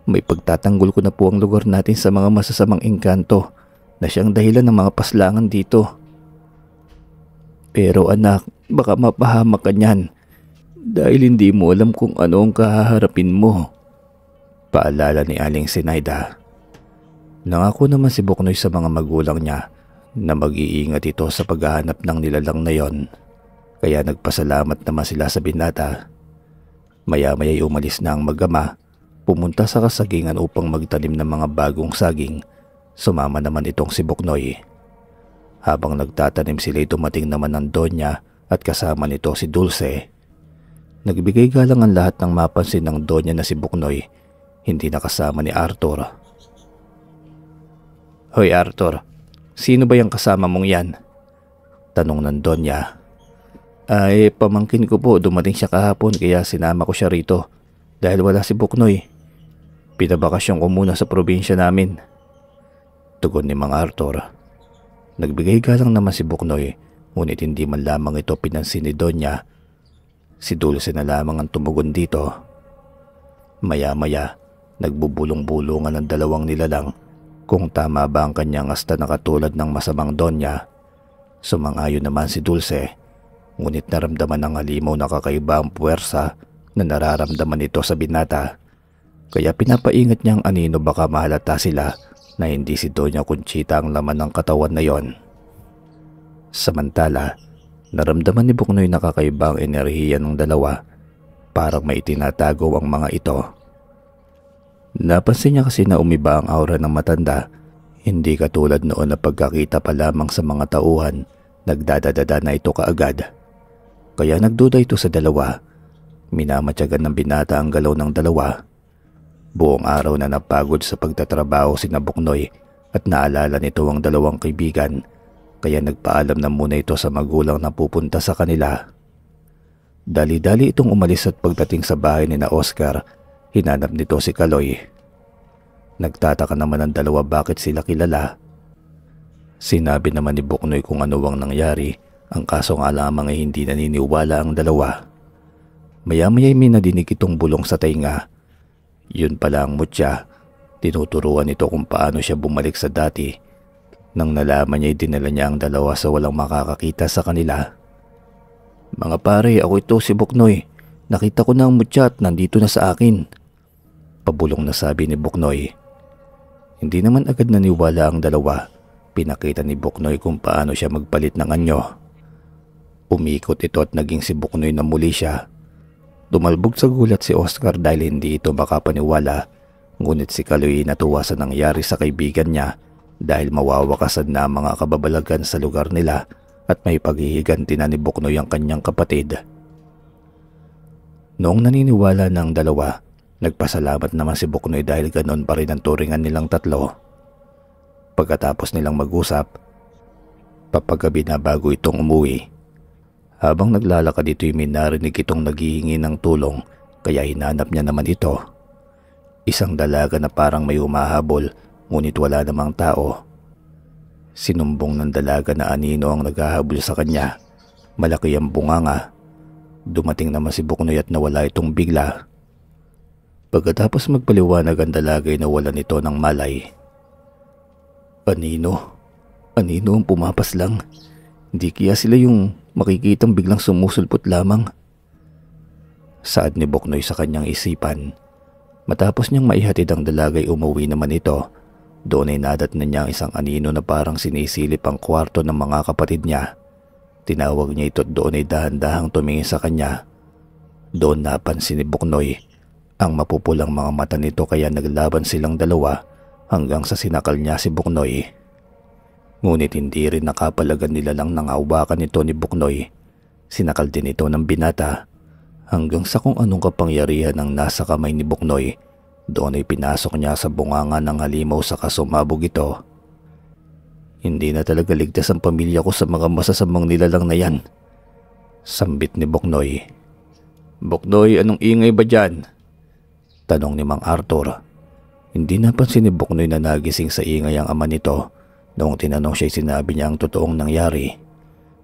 May pagtatanggol ko na po ang lugar natin sa mga masasamang engkanto na siyang dahilan ng mga paslangan dito." "Pero anak, baka mapahamak ka niyan dahil hindi mo alam kung ano ang kahaharapin mo," paalala ni Aling Sinaida. Nangako naman si Buknoy sa mga magulang niya na mag-iingat ito sa paghahanap ng nilalang na yon. Kaya nagpasalamat naman sila sa binata. Maya-maya'y umalis na ang mag-ama, pumunta sa kasagingan upang magtanim ng mga bagong saging. Sumama naman itong si Buknoy. Habang nagtatanim sila'y dumating naman ang Donya at kasama nito si Dulce. Nagbigay galang ang lahat ng mapansin ng Donya na si Buknoy, hindi nakasama ni Arthur. "Hoy Arthur, sino ba yung kasama mong yan?" tanong ng Donya. "Ay, pamangkin ko po, dumating siya kahapon kaya sinama ko siya rito dahil wala si Buknoy. Pinabakasyon ko muna sa probinsya namin," tugon ni Mang Arthur. Nagbigay galang naman si Buknoy, ngunit hindi man lamang ito pinansin ni Donya. Si Dulce na lamang ang tumugon dito. Maya-maya, nagbubulong-bulungan ang dalawang nilalang kung tama ba ang kanyang asta na katulad ng masamang Donya. Sumang-ayon naman si Dulce, ngunit naramdaman ng halimaw na kakaiba ang puwersa na nararamdaman ito sa binata. Kaya pinapaingat niya ang anino baka mahalata sila na hindi si Donya Conchita ang laman ng katawan na yon. Samantala, naramdaman ni Buknoy na kakaiba ang enerhiya ng dalawa, parang may itinatago ang mga ito. Napansin niya kasi na umiba ang aura ng matanda, hindi katulad noon na pagkakita pa lamang sa mga tauhan, nagdadadada na ito kaagad. Kaya nagduda ito sa dalawa. Minamatyagan ng binata ang galaw ng dalawa. Buong araw na napagod sa pagtatrabaho sina Buknoy at naalala nito ang dalawang kaibigan, kaya nagpaalam na muna ito sa magulang na pupunta sa kanila. Dali-dali itong umalis at pagdating sa bahay ni na Oscar, hinanap nito si Kaloy. Nagtataka naman ang dalawa bakit sila kilala. Sinabi naman ni Buknoy kung ano ang nangyari, ang kaso nga lamang ay hindi naniniwala ang dalawa. Maya-maya'y may nadinig itong bulong sa tainga. Yun pala ang mutya. Tinuturuan nito kung paano siya bumalik sa dati. Nang nalaman niya, dinala niya ang dalawa sa walang makakakita sa kanila. "Mga pare, ako ito si Buknoy. Nakita ko na ang mutya at nandito na sa akin," pabulong na sabi ni Buknoy. Hindi naman agad naniwala ang dalawa. Pinakita ni Buknoy kung paano siya magpalit ng anyo. Umikot ito at naging si Buknoy na muli siya. Tumalbog sa gulat si Oscar dahil hindi ito makapaniwala, ngunit si Kaloy natuwa sa nangyari sa kaibigan niya dahil mawawakasan na ang mga kababalagan sa lugar nila at may paghihiganti na ni Buknoy ang kanyang kapatid. Noong naniniwala ng dalawa, nagpasalamat naman si Buknoy dahil ganoon pa rin ang turingan nilang tatlo. Pagkatapos nilang mag-usap, papagabi na bago itong umuwi. Habang naglalakad ito'y may narinig itong naghihingi ng tulong, kaya hinanap niya naman ito. Isang dalaga na parang may humahabol, ngunit wala namang tao. Sinumbong ng dalaga na anino ang naghahabol sa kanya. Malaki ang bunganga. Dumating naman si Buknoy at nawala itong bigla. Pagkatapos magpaliwanag ang dalaga ay nawalan ito ng malay. Anino? Anino ang pumapas lang? Hindi kaya sila yung makikitang biglang sumusulpot lamang? Saad ni Buknoy sa kanyang isipan. Matapos niyang maihatid ang dalaga ay umuwi naman ito. Doon ay nadatnan niya ang isang anino na parang sinisilip ang kwarto ng mga kapatid niya. Tinawag niya ito at doon ay dahan-dahang tumingin sa kanya. Doon napansin ni Buknoy ang mapupulang mga mata nito kaya naglaban silang dalawa hanggang sa sinakal niya si Buknoy. Ngunit hindi rin nakapalagan nila lang nangawakan nito ni Buknoy. Sinakal din ito ng binata hanggang sa kung anong kapangyarihan ang nasa kamay ni Buknoy. Doon ay pinasok niya sa bunganga ng halimaw sa kasumabog ito. Hindi na talaga ligtas ang pamilya ko sa mga masasamang nilalang na yan, sambit ni Buknoy. Buknoy, anong ingay ba dyan? Tanong ni Mang Arthur. Hindi napansin ni Buknoy na nagising sa ingay ang ama nito. Noong tinanong siya, sinabi niya ang totoong nangyari.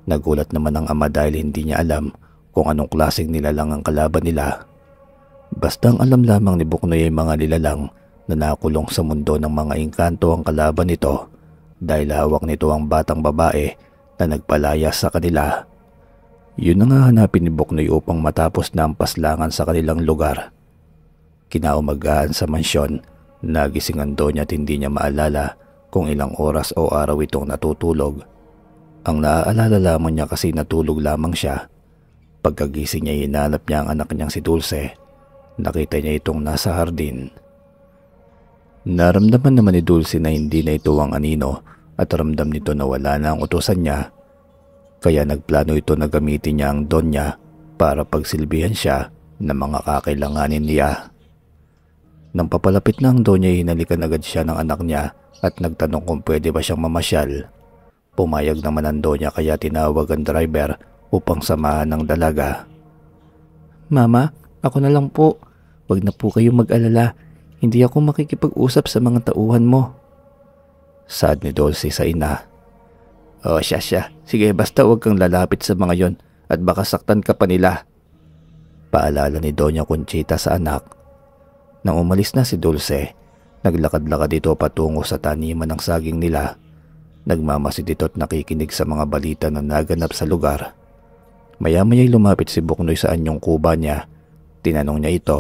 Nagulat naman ang ama dahil hindi niya alam kung anong klaseng nilalang ang kalaban nila. Basta ang alam lamang ni Buknoy ay mga nilalang na nakulong sa mundo ng mga engkanto ang kalaban nito dahil hawak nito ang batang babae na nagpalaya sa kanila. Yun na nga hanapin ni Buknoy upang matapos na ang paslangan sa kanilang lugar. Kinaumagahan sa mansyon, nagising ang Donya at hindi niya maalala kung ilang oras o araw itong natutulog. Ang naaalala lamang niya kasi natulog lamang siya. Pagkagising niya, hinanap niya ang anak niyang si Dulce. Nakita niya itong nasa hardin. Naramdaman naman ni Dulce na hindi na ito ang anino at ramdam nito na wala na ang utusan niya. Kaya nagplano ito na gamitin niya ang Donya para pagsilbihan siya ng mga kakailanganin niya. Nang papalapit na ang Donya, hinalikan agad siya ng anak niya at nagtanong kung pwede ba siyang mamasyal. Pumayag naman ang Donya kaya tinawag ang driver upang samahan ng dalaga. Mama, ako na lang po. Huwag na po kayo mag-alala. Hindi ako makikipag-usap sa mga tauhan mo. Saad ni Dulce sa ina. O siya. Sige, basta huwag kang lalapit sa mga yon at baka saktan ka pa nila. Paalala ni Doña Conchita sa anak. Nang umalis na si Dulce, naglakad-lakad ito patungo sa taniman ng saging nila. Nagmamasid ito at nakikinig sa mga balita na naganap sa lugar. Maya-maya'y lumapit si Buknoy sa anyong kuba niya. Tinanong niya ito.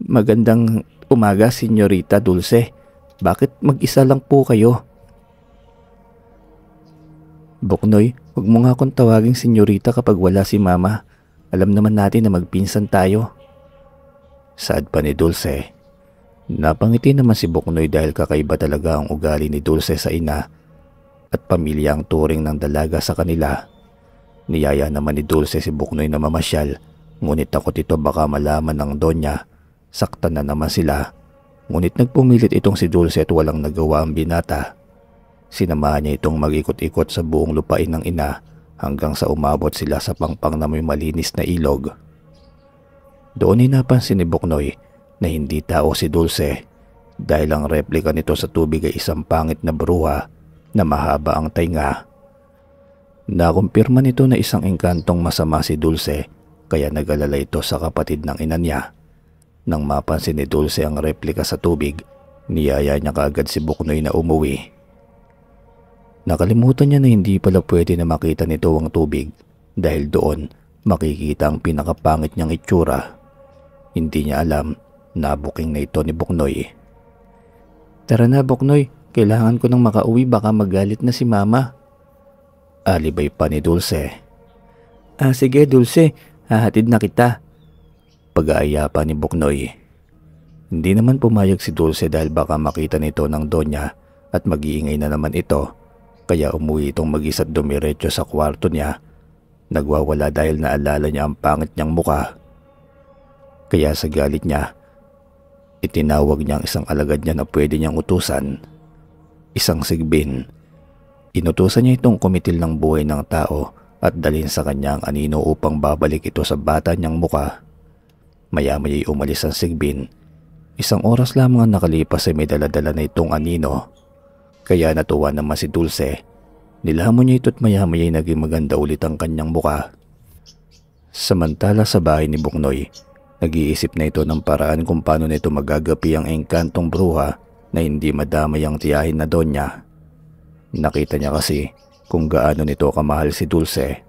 Magandang umaga, Senyorita Dulce. Bakit mag-isa lang po kayo? Buknoy, huwag mo nga akong tawaging senyorita kapag wala si Mama. Alam naman natin na magpinsan tayo. Saad pa ni Dulce. Napangiti naman si Buknoy dahil kakaiba talaga ang ugali ni Dulce sa ina at pamilya ang turing ng dalaga sa kanila. Niyaya naman ni Dulce si Buknoy na mamasyal, ngunit takot ito baka malaman ng Donya. Saktan na naman sila. Ngunit nagpumilit itong si Dulce at walang nagawa ang binata. Sinamahan niya itong mag-ikot-ikot sa buong lupain ng ina hanggang sa umabot sila sa pangpang na may malinis na ilog. Doon ay napansin ni Buknoy na hindi tao si Dulce dahil ang replika nito sa tubig ay isang pangit na bruha na mahaba ang tainga. Nakumpirma nito na isang engkantong masama si Dulce kaya nag-alala ito sa kapatid ng ina niya. Nang mapansin ni Dulce ang replika sa tubig, niyaya niya kaagad si Buknoy na umuwi. Nakalimutan niya na hindi pala pwede na makita nito ang tubig dahil doon makikita ang pinakapangit niyang itsura. Hindi niya alam na booking na ito ni Buknoy. Tara na, Buknoy. Kailangan ko nang makauwi, baka magalit na si Mama. Alibay pa ni Dulce. Sige Dulce, hahatid na kita. Pag-aaya pa ni Buknoy. Hindi naman pumayag si Dulce dahil baka makita nito ng Donya at mag-iingay na naman ito. Kaya umuwi itong mag-isa at dumiretso sa kwarto niya. Nagwawala dahil naalala niya ang pangit niyang muka. Kaya sa galit niya, itinawag niya ang isang alagad niya na pwede niyang utusan. Isang sigbin. Inutusan niya itong kumitil ng buhay ng tao at dalhin sa kanya ang anino upang babalik ito sa bata niyang muka. Maya-maya'y umalis ang sigbin. Isang oras lamang ang nakalipas ay may daladala na itong anino. Kaya natuwa naman si Dulce. Nilamon niya ito at maya-maya'y naging maganda ulit ang kanyang muka. Samantala sa bahay ni Buknoy, nag-iisip na ito ng paraan kung paano nito magagapi ang engkantong bruha na hindi madamay ang tiyahin na Donya. Nakita niya kasi kung gaano nito kamahal si Dulce.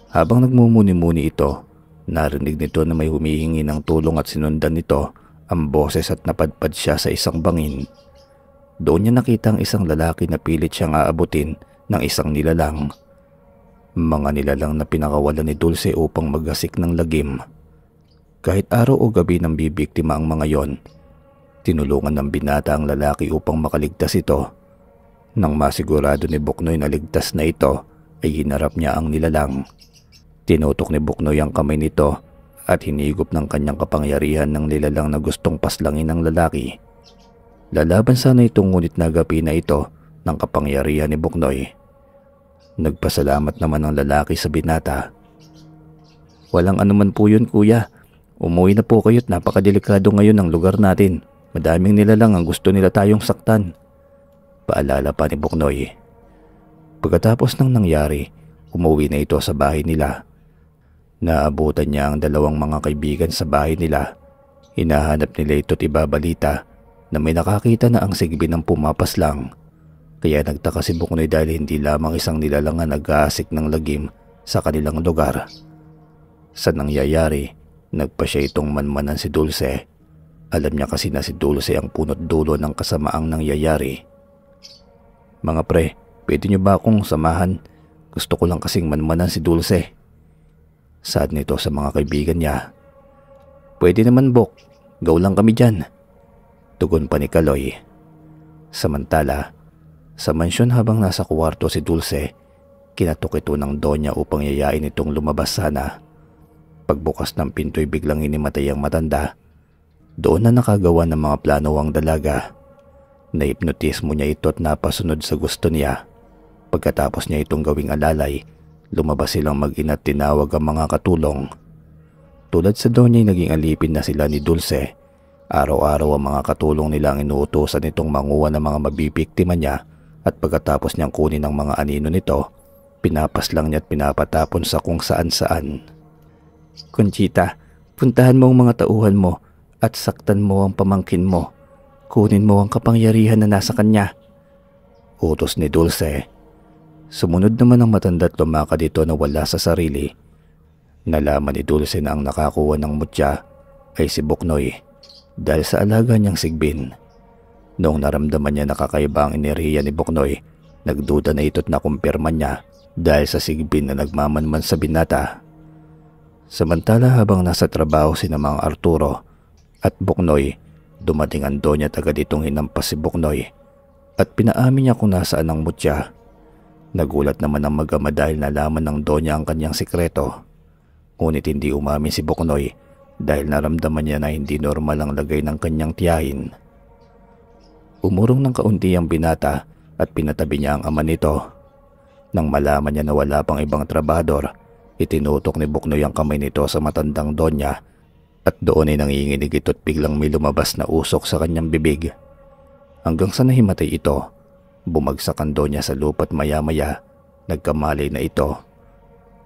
Habang nagmumuni-muni ito, narinig nito na may humihingi ng tulong at sinundan nito ang boses at napadpad siya sa isang bangin. Doon niya nakita ang isang lalaki na pilit siyang aabutin ng isang nilalang. Mga nilalang na pinakawalan ni Dulce upang maggasik ng lagim. Kahit araw o gabi nang bibiktima ang mga yon, tinulungan ng binata ang lalaki upang makaligtas ito. Nang masigurado ni Buknoy na ligtas na ito, ay hinarap niya ang nilalang. Tinutok ni Buknoy ang kamay nito at hinigop ng kanyang kapangyarihan ng nilalang na gustong paslangin ng lalaki. Lalaban sana itong ngunit nagapi na ito ng kapangyarihan ni Buknoy. Nagpasalamat naman ang lalaki sa binata. Walang anuman po yun, kuya. Umuwi na po kayo at napakadelikado ngayon ang lugar natin. Madaming nilalang ang gusto nila tayong saktan. Paalala pa ni Buknoy. Pagkatapos ng nangyari, umuwi na ito sa bahay nila. Naabutan niya ang dalawang mga kaibigan sa bahay nila. Hinahanap nila ito't ibabalita na may nakakita na ang Sigbin ng pumapaslang. Kaya nagtaka si Buknoy dahil hindi lamang isang nilalang ang nag-aasik ng lagim sa kanilang lugar. Sa nangyayari, nagpa siya itong manmanan si Dulce. Alam niya kasi na si Dulce ang punot dulo ng kasamaang nangyayari. "Mga pre, pwede niyo ba akong samahan? Gusto ko lang kasing manmanan si Dulce." Saad nito sa mga kaibigan niya. "Pwede naman, Bok. Gaw lang kami dyan." Tugon pa ni Kaloy. Samantala, sa mansyon habang nasa kwarto si Dulce, kinatok ito ng Donya upang yayain itong lumabas sana. Pagbukas ng pinto'y biglang hinimatay ang matanda. Doon na nakagawa ng mga plano ang dalaga. Nahipnotismo niya ito at napasunod sa gusto niya. Pagkatapos niya itong gawing alalay, lumabas silang mag-ina at tinawag ang mga katulong. Tulad sa Donya'y naging alipin na sila ni Dulce. Araw-araw ang mga katulong nila ang inuutosan nitong manguha ng mga mabibiktima niya at pagkatapos niyang kunin ang mga anino nito, pinapaslang niya at pinapatapon sa kung saan-saan. "Conchita, puntahan mo ang mga tauhan mo at saktan mo ang pamangkin mo. Kunin mo ang kapangyarihan na nasa kanya," utos ni Dulce. Sumunod naman ang matanda at lumakad dito na wala sa sarili. Nalaman ni Dulce na ang nakakuha ng mutya ay si Buknoy dahil sa alaga niyang Sigbin. Noong naramdaman niya nakakaiba ang enerhiya ni Buknoy, nagduda na ito't nakumpirma niya dahil sa Sigbin na nagmamanman sa binata. Samantala habang nasa trabaho sina Mang Arturo at Buknoy, dumating ang Donya at agad itong hinampas si Buknoy at pinaamin niya kung nasaan ang mutya. Nagulat naman ang mag-ama dahil nalaman ng Donya ang kanyang sikreto. Ngunit hindi umamin si Buknoy dahil naramdaman niya na hindi normal ang lagay ng kanyang tiyahin. Umurong ng kaunti ang binata at pinatabi niya ang ama nito. Nang malaman niya na wala pang ibang trabador, itinutok ni Buknoy ang kamay nito sa matandang Donya at doon ay nanginginig ito at biglang may lumabas na usok sa kanyang bibig. Hanggang sa nahimatay ito, bumagsak ang Donya sa lupa at maya-maya nagkamalay na ito.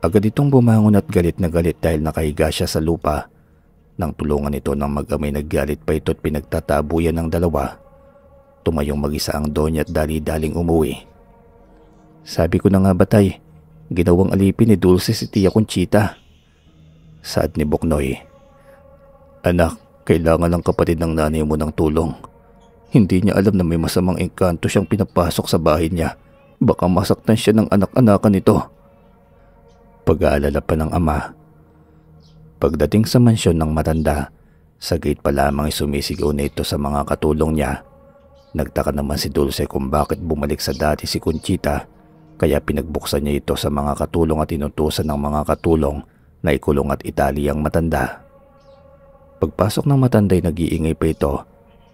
Agad itong bumangon at galit na galit dahil nakahiga siya sa lupa. Nang tulungan ito ng mag-amay, naggalit pa ito at pinagtatabuyan ng dalawa. Tumayong mag-isa ang Donya at dali-daling umuwi. "Sabi ko na nga, Batay, ginawang alipin ni Dulce si Tia Conchita," saad ni Buknoy. "Anak, kailangan ng kapatid ng nanay mo ng tulong. Hindi niya alam na may masamang engkanto siyang pinapasok sa bahay niya. Baka masaktan siya ng anak-anakan nito." Pag-aalala pa ng ama. Pagdating sa mansyon ng matanda, sa gate pa lamang ay sumisigaw na ito sa mga katulong niya. Nagtaka naman si Dulce kung bakit bumalik sa dati si Conchita, kaya pinagbuksan niya ito sa mga katulong at inutusan ng mga katulong na ikulong at itali ang matanda. Pagpasok ng matanda ay nag-iingay pa ito.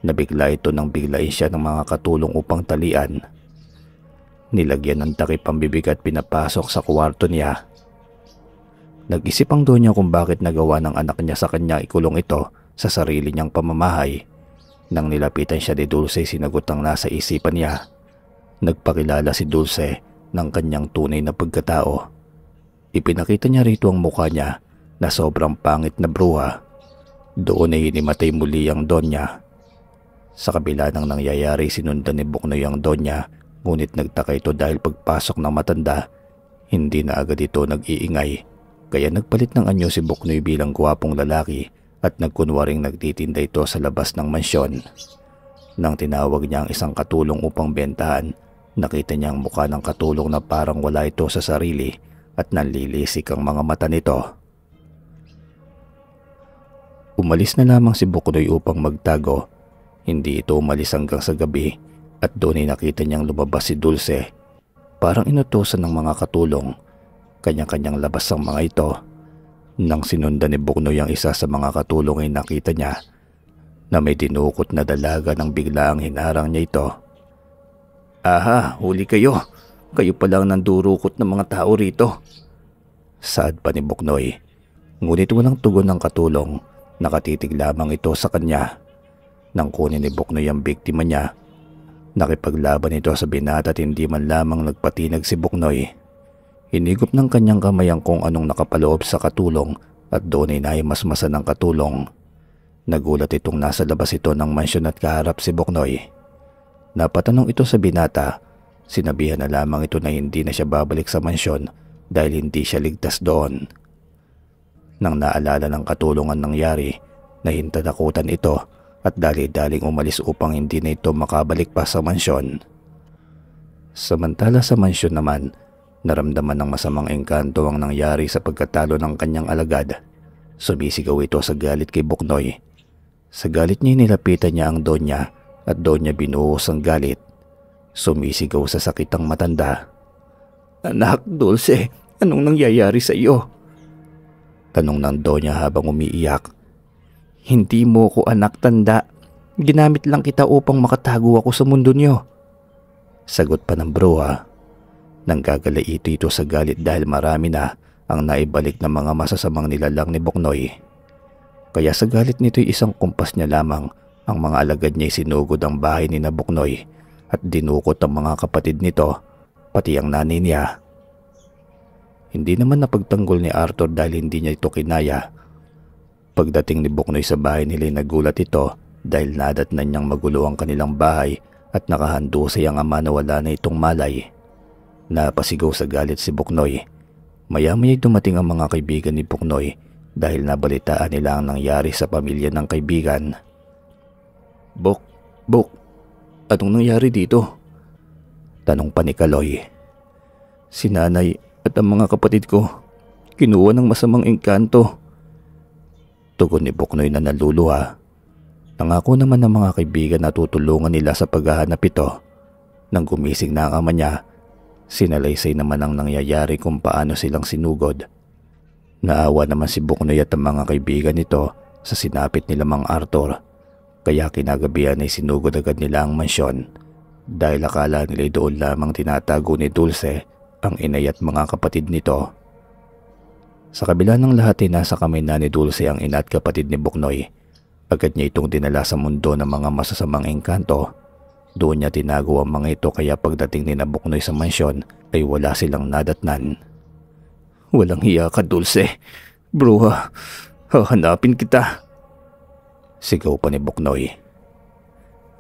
Nabigla ito nang biglain siya ng mga katulong upang talian. Nilagyan ng takip ang bibig at pinapasok sa kwarto niya. Nag-isip ang Donya kung bakit nagawa ng anak niya sa kanya ikulong ito sa sarili niyang pamamahay. Nang nilapitan siya ni Dulce, sinagot ang nasa isipan niya. Nagpakilala si Dulce ng kanyang tunay na pagkatao. Ipinakita niya rito ang mukha niya na sobrang pangit na bruha. Doon ay hinimatay muli ang Donya. Sa kabila ng nangyayari, sinundan ni Buknoy ang Donya, ngunit nagtaka ito dahil pagpasok ng matanda, hindi na agad ito nag-iingay. Kaya nagpalit ng anyo si Buknoy bilang gwapong lalaki at nagkunwaring nagtitinda ito sa labas ng mansyon. Nang tinawag niya ang isang katulong upang bentahan, nakita niya ang mukha ng katulong na parang wala ito sa sarili at nanlilisik ang mga mata nito. Umalis na lamang si Buknoy upang magtago. Hindi ito umalis hanggang sa gabi at doon ay nakita niyang lumabas si Dulce. Parang inutusan ng mga katulong. Kanya-kanyang labas ang mga ito. Nang sinundan ni Buknoy ang isa sa mga katulong ay nakita niya na may dinukot na dalaga nang biglaang hinarang niya ito. "Aha, huli kayo. Kayo pa lang nandurukot ng mga tao rito," saad pa ni Buknoy. Ngunit walang tugon ng katulong. Nakatitig lamang ito sa kanya. Nang kunin ni Buknoy ang biktima niya, Nakipaglaban ito sa binata at hindi man lamang nagpatinag si Buknoy. Hinigop ng kanyang kamay ang kung anong nakapaloob sa katulong at doon ay naimasmasan ng katulong. Nagulat itong nasa labas ito ng mansyon at kaharap si Buknoy. Napatanong ito sa binata. Sinabihan na lamang ito na hindi na siya babalik sa mansyon dahil hindi siya ligtas doon. Nang naalala ng katulong ang nangyari, nahintadakutan ito at dali-daling umalis upang hindi na ito makabalik pa sa mansyon. Samantala sa mansyon naman, naramdaman ng masamang engkanto ang nangyari sa pagkatalo ng kanyang alagad. Sumisigaw ito sa galit kay Buknoy. Sa galit niya nilapitan niya ang Donya at doon niya binuhos ang galit. Sumisigaw sa sakit ang matanda. "Anak, Dulce, anong nangyayari sa iyo?" Tanong ng Donya habang umiiyak. "Hindi mo ko anak, tanda. Ginamit lang kita upang makatago ako sa mundo niyo." Sagot pa ng bruha. Nanggagalaito ito sa galit dahil marami na ang naibalik na mga masasamang nilalang ni Buknoy. Kaya sa galit nito'y isang kumpas niya lamang ang mga alagad niya'y sinugod ang bahay ni na Buknoy at dinukot ang mga kapatid nito, pati ang nanay niya. Hindi naman napagtanggol ni Arthur dahil hindi niya ito kinaya. Pagdating ni Buknoy sa bahay nila, nagulat ito dahil nadatnan niyang magulo ang kanilang bahay at nakahandusay ang ama na wala na itong malay. Napasigaw sa galit si Buknoy. Maya-maya'y dumating ang mga kaibigan ni Buknoy dahil nabalitaan nila ang nangyari sa pamilya ng kaibigan. Buk, anong nangyari dito?" Tanong pa ni Kaloy. "Si nanay at ang mga kapatid ko kinuha ng masamang engkanto." Tugon ni Buknoy na naluluha. Nangako naman ng mga kaibigan na tutulungan nila sa paghahanap ito. Nang gumising na ang ama niya, sinalaysay naman ang nangyayari kung paano silang sinugod. Naawa naman si Buknoy at ang mga kaibigan nito sa sinapit nila Mang Arthur, kaya kinagabihan ay sinugod agad nila ang mansyon dahil akala nila doon lamang tinatago ni Dulce ang inay at mga kapatid nito. Sa kabila ng lahat ay nasa kamay na ni Dulce ang ina at kapatid ni Buknoy. Agad niya itong dinala sa mundo ng mga masasamang engkanto. Doon niya tinago ang mga ito kaya pagdating ni na Buknoy sa mansyon ay wala silang nadatnan. "Walang hiya ka, Dulce. Bruha, hahanapin kita." Sigaw pa ni Buknoy.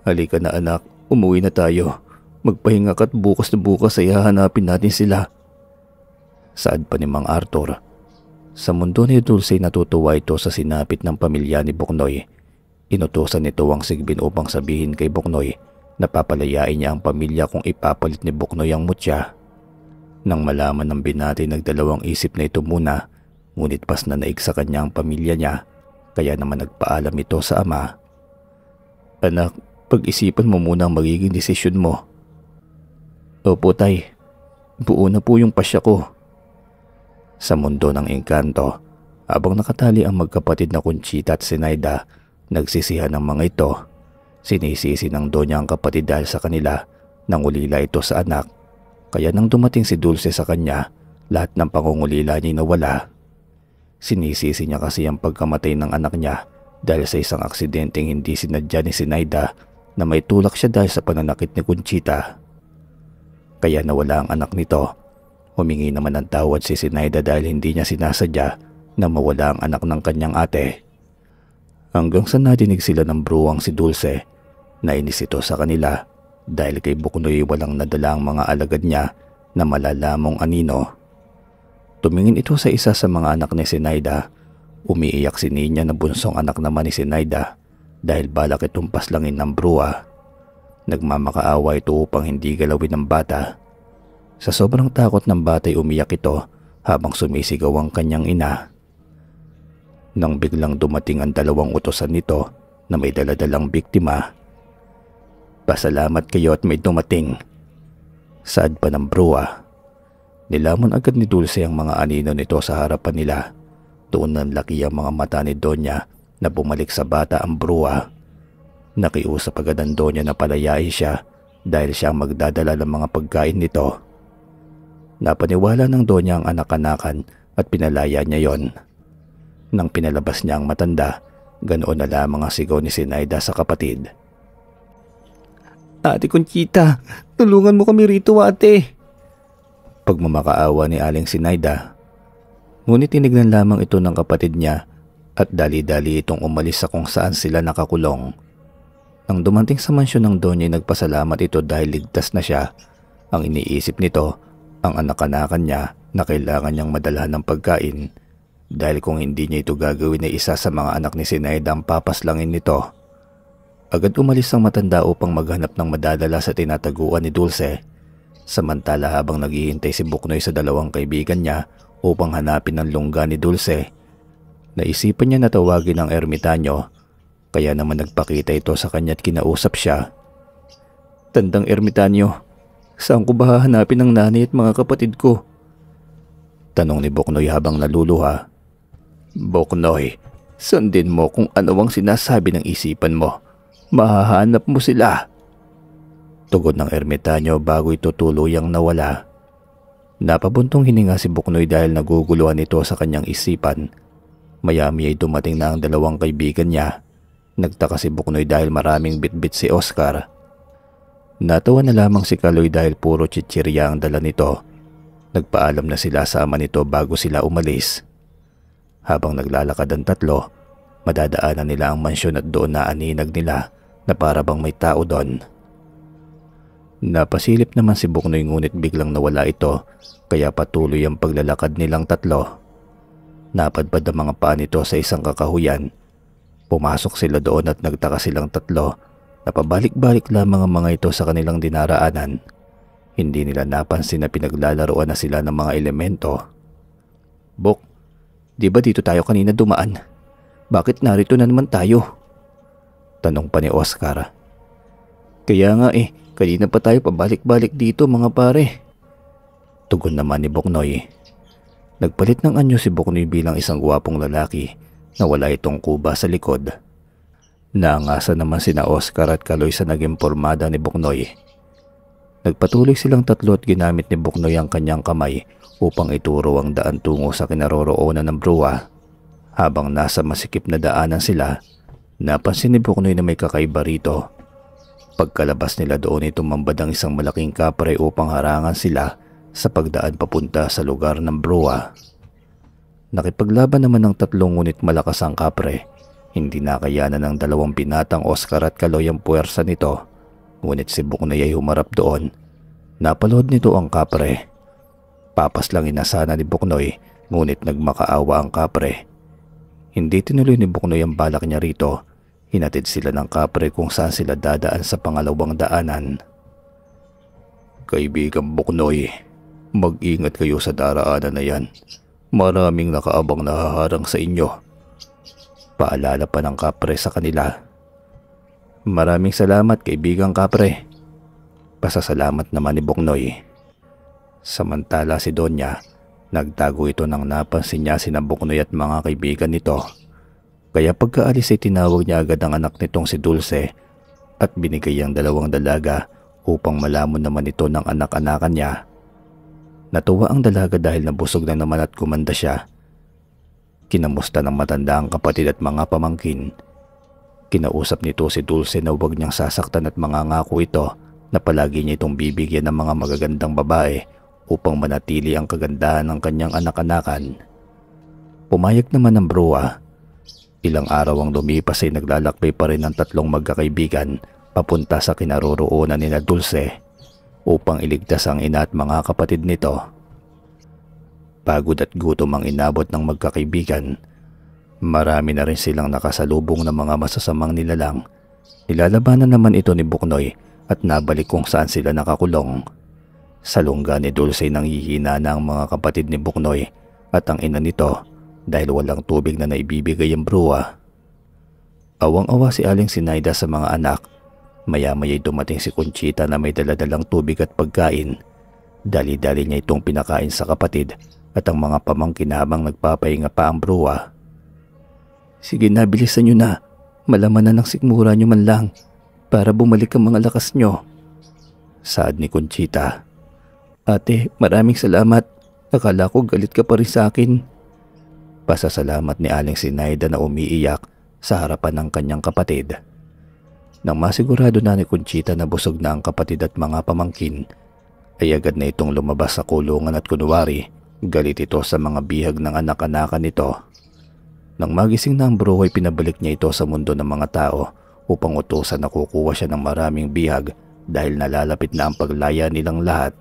"Halika na anak, umuwi na tayo. Magpahinga ka at bukas na bukas ay hahanapin natin sila." Saad pa ni Mang Arthur. Sa mundo ni Dulce natutuwa ito sa sinapit ng pamilya ni Buknoy. Inutusan nito ang sigbin upang sabihin kay Buknoy na papalayain niya ang pamilya kung ipapalit ni Buknoy ang mutya. Nang malaman ng binati, nagdalawang isip na ito muna, ngunit pas na naig sa kanya ang pamilya niya, kaya naman nagpaalam ito sa ama. "Anak, pag-isipan mo muna ang magiging desisyon mo." "Opo tay, buo na po yung pasya ko." Sa mundo ng engkanto, habang nakatali ang magkapatid na Conchita at Zenaida, nagsisihan ng mga ito. Sinisisi ng Donya ang kapatid dahil sa kanila nang ulila ito sa anak. Kaya nang dumating si Dulce sa kanya, lahat ng pangungulila niya nawala. Sinisisi niya kasi ang pagkamatay ng anak niya dahil sa isang aksidenteng hindi sinadya ni Zenaida na may tulak siya dahil sa pananakit ni Conchita. Kaya nawala ang anak nito. Humingi naman ng tawad si Zenaida dahil hindi niya sinasadya na mawala ang anak ng kanyang ate. Hanggang sa nadinig sila ng bruwang si Dulce, nainis ito sa kanila dahil kay Buknoy walang nadala ang mga alagad niya na malalamong anino. Tumingin ito sa isa sa mga anak ni Zenaida. Umiiyak si Ninya na bunsong anak naman ni Zenaida dahil balak itong paslangin ng bruwa. Nagmamakaawa ito upang hindi galawin ng bata. Sa sobrang takot ng bata'y umiyak ito habang sumisigaw ang kanyang ina. Nang biglang dumating ang dalawang utosan nito na may daladalang biktima. "Pasalamat kayo at may dumating," saad pa ng bruwa. Nilamon agad ni Dulce ang mga anino nito sa harapan nila. Doon nanlaki ang mga mata ni Donya na bumalik sa bata ang bruwa. Nakiusap agad ang Donya na palayain siya dahil siya ang magdadala ng mga pagkain nito. Napaniwala ng Donya ang anak-anakan at pinalaya niya yon. Nang pinalabas niya ang matanda, ganoon na lamang ang sigaw ni Zenaida sa kapatid. Ate Conchita, tulungan mo kami rito ate. Pagmamakaawa ni Aling Sinaida. Ngunit tinignan lamang ito ng kapatid niya at dali-dali itong umalis sa kung saan sila nakakulong. Nang dumating sa mansyon ng Donya, nagpasalamat ito dahil ligtas na siya. Ang iniisip nito, ang anak-anakan niya na kailangan niyang madalhan ng pagkain dahil kung hindi niya ito gagawin ay isa sa mga anak ni Sinaida ang papaslangin nito. Agad umalis ang matanda upang maghanap ng madadala sa tinataguan ni Dulce. Samantala habang naghihintay si Buknoy sa dalawang kaibigan niya upang hanapin ang lungga ni Dulce, naisipan niya na tawagin ang ermitanyo, kaya naman nagpakita ito sa kanya at kinausap siya. Tandang ermitanyo, saan ko ba hahanapin ang nanay at mga kapatid ko? Tanong ni Buknoy habang naluluha. Buknoy, sundin mo kung ano ang sinasabi ng isipan mo. Mahahanap mo sila. Tugon ng ermitanyo bago ito tuluyang nawala. Napabuntong hininga si Buknoy dahil naguguluhan ito sa kanyang isipan. Maya-maya ay dumating na ang dalawang kaibigan niya. Nagtaka si Buknoy dahil maraming bitbit si Oscar. Natawa na lamang si Kaloy dahil puro chichirya ang dala nito. Nagpaalam na sila sa ama nito bago sila umalis. Habang naglalakad ang tatlo, madadaanan nila ang mansyon at doon na aninag nila na para bang may tao doon. Napasilip naman si Buknoy ngunit biglang nawala ito kaya patuloy ang paglalakad nilang tatlo. Napadpad ang mga paa nito sa isang kakahuyan. Pumasok sila doon at nagtaka silang tatlo na pabalik-balik lamang ang mga ito sa kanilang dinaraanan. Hindi nila napansin na pinaglalaroan na sila ng mga elemento. Bok, di ba dito tayo kanina dumaan? Bakit narito na naman tayo? Tanong pa ni Oscar. Kaya nga kanina pa tayo pabalik-balik dito mga pare. Tugon naman ni Buknoy. Nagpalit ng anyo si Buknoy bilang isang gwapong lalaki na wala itong kuba sa likod. Naangasa naman sina Oscar at Kaloy sa naging pormada ni Buknoy. Nagpatuloy silang tatlo at ginamit ni Buknoy ang kanyang kamay upang ituro ang daan tungo sa kinaroroonan ng bruwa. Habang nasa masikip na daanan sila, napansin ni Buknoy na may kakaiba rito. Pagkalabas nila doon, tumambad ang isang malaking kapre upang harangan sila sa pagdaan papunta sa lugar ng bruwa. Nakipaglaban naman ng tatlong ngunit malakas ang kapre. Hindi nakayanan ng dalawang binatang Oscar at Kaloy ang puwersa nito. Ngunit si Buknoy ay humarap doon. Napalood nito ang kapre. Papas lang inasana ni Buknoy ngunit nagmakaawa ang kapre. Hindi tinuloy ni Buknoy ang balak niya rito. Hinatid sila ng kapre kung saan sila dadaan sa pangalawang daanan. Kaibigang Buknoy, mag-ingat kayo sa daraanan na yan. Maraming nakaabang nahaharang sa inyo. Paalala pa ng kapre sa kanila. Maraming salamat kaibigang kapre. Pasasalamat naman ni Buknoy. Samantala si Donya, nagtago ito nang napansin niya sina Buknoy at mga kaibigan nito. Kaya pagkaalis ay tinawag niya agad ang anak nitong si Dulce at binigay ang dalawang dalaga upang malamon naman ito ng anak-anakan niya. Natuwa ang dalaga dahil nabusog na naman at kumanda siya. Kinamusta ng matanda ang kapatid at mga pamangkin. Kinausap nito si Dulce na huwag niyang sasaktan at mangangako ito na palagi niya itong bibigyan ng mga magagandang babae upang manatili ang kagandahan ng kanyang anak-anakan. Pumayag naman ang bruwa. Ilang araw ang lumipas ay naglalakbay pa rin ang tatlong magkakaibigan papunta sa kinaroroonan nila Dulce upang iligtas ang ina at mga kapatid nito. Pagod at gutom ang inabot ng magkakaibigan. Marami na rin silang nakasalubong ng mga masasamang nilalang. Nilalabanan naman ito ni Buknoy at nabalik kung saan sila nakakulong. Sa lungga ni Dulce nanghihina na ang mga kapatid ni Buknoy at ang ina nito dahil walang tubig na naibibigay ang bruwa. Awang-awa si Aling Sinaida sa mga anak. Maya-maya'y dumating si Conchita na may daladalang tubig at pagkain. Dali-dali niya itong pinakain sa kapatid at ang mga pamangkin habang nagpapahinga pa ang bruwa. Sige na, bilisan nyo na. Malaman na ng sikmura nyo man lang para bumalik ang mga lakas nyo. Saad ni Conchita. Ate, maraming salamat. Akala ko galit ka pa rin sa akin. Pasasalamat ni Aling Sinaida na umiiyak sa harapan ng kanyang kapatid. Nang masigurado na ni Conchita na busog na ang kapatid at mga pamangkin, ay agad na itong lumabas sa kulungan at kunwari galit ito sa mga bihag ng anak-anakan nito. Nang magising na ang bruha ay pinabalik niya ito sa mundo ng mga tao upang utusan na kukuha siya ng maraming bihag dahil nalalapit na ang paglaya nilang lahat.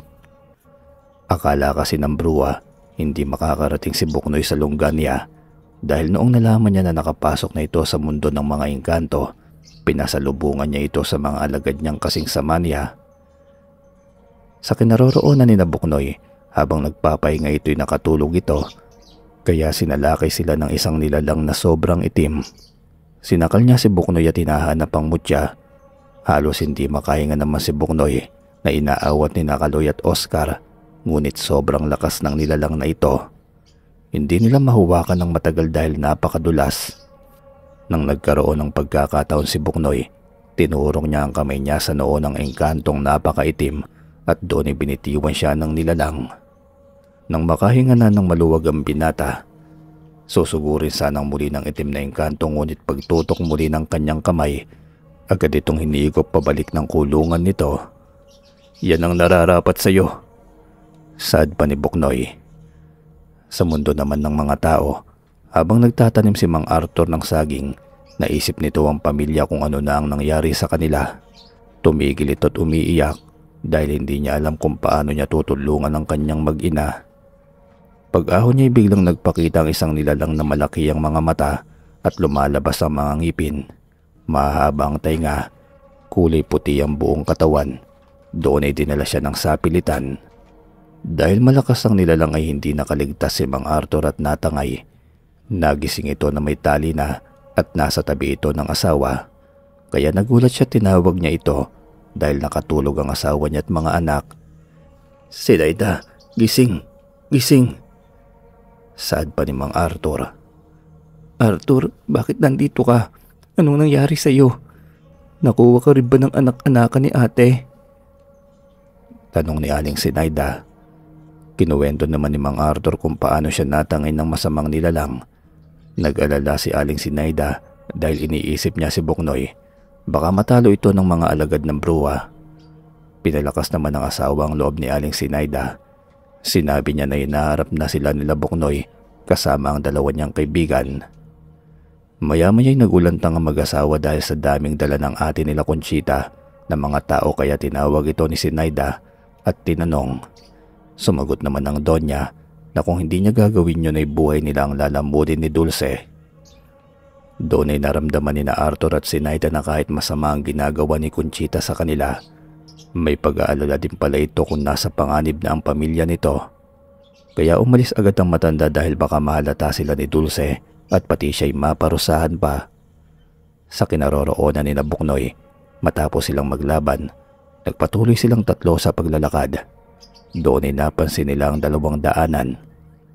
Akala kasi ng bruha hindi makakarating si Buknoy sa lungga niya dahil noong nalaman niya na nakapasok na ito sa mundo ng mga engkanto, pinasalubungan niya ito sa mga alagad niyang kasing sama niya. Sa kinaroroonan ni Buknoy, habang nagpapahinga ito'y nakatulog ito, kaya sinalakay sila ng isang nilalang na sobrang itim. Sinakal niya si Buknoy at hinahanap ang mutya. Halos hindi makahinga naman si Buknoy na inaawat ni Kaloy at Oscar, ngunit sobrang lakas ng nilalang na ito. Hindi nila mahuwakan ng matagal dahil napakadulas. Nang nagkaroon ng pagkakataon si Buknoy, tinurong niya ang kamay niya sa noo ng engkantong napakaitim at doon ay binitiwan siya ng nilalang. Nang makahinga na ng maluwag ang binata, susugurin sanang muli ng itim na engkanto ngunit pagtutok muli ng kanyang kamay, agad itong hinigop pabalik ng kulungan nito. "Yan ang nararapat sa iyo," saad pa ni Buknoy. Sa mundo naman ng mga tao, habang nagtatanim si Mang Arthur ng saging, naisip nito ang pamilya kung ano na ang nangyari sa kanila. Tumigil ito at umiiyak dahil hindi niya alam kung paano niya tutulungan ang kanyang mag-ina. Pag-ahon niya biglang nagpakita ang isang nilalang na malaki ang mga mata at lumalabas ang mga ngipin. Mahaba ang tainga, kulay puti ang buong katawan. Doon ay dinala siya ng sapilitan. Dahil malakas ang nilalang ay hindi nakaligtas si Mang Arthur at natangay. Nagising ito na may tali na at nasa tabi ito ng asawa. Kaya nagulat siya, tinawag niya ito dahil nakatulog ang asawa niya at mga anak. "Sinayda, gising, gising," saad pa ni Mang Arthur. "Arthur, bakit nandito ka? Anong nangyari sa iyo? Nakuha ka rin ba ng anak-anakan ni ate?" tanong ni Aling Sinayda. Kinuwento naman ni Mang Arthur kung paano siya natangay ng masamang nilalang. Nag-alala si Aling Sinayda dahil iniisip niya si Buknoy. Baka matalo ito ng mga alagad ng bruha. Pinalakas naman ng asawa ang loob ni Aling Sinayda. Sinabi niya na hinaharap na sila nila Buknoy kasama ang dalawa niyang kaibigan. Maya-maya'y nagulantang ang mag-asawa dahil sa daming dala ng ate nila Conchita na mga tao, kaya tinawag ito ni Sinayda at tinanong. Sumagot naman ang Donya na kung hindi niya gagawin yun ay buhay nila ang lalamudin ni Dulce. Doon ay naramdaman ni Arthur at Sinayda na kahit masama ang ginagawa ni Conchita sa kanila, may pag-aalala din pala ito kung nasa panganib na ang pamilya nito. Kaya umalis agad ang matanda dahil baka mahalata sila ni Dulce at pati siya'y maparusahan pa. Sa kinaroroonan ni Buknoy, matapos silang maglaban, nagpatuloy silang tatlo sa paglalakad. Doon ay napansin nila ang dalawang daanan.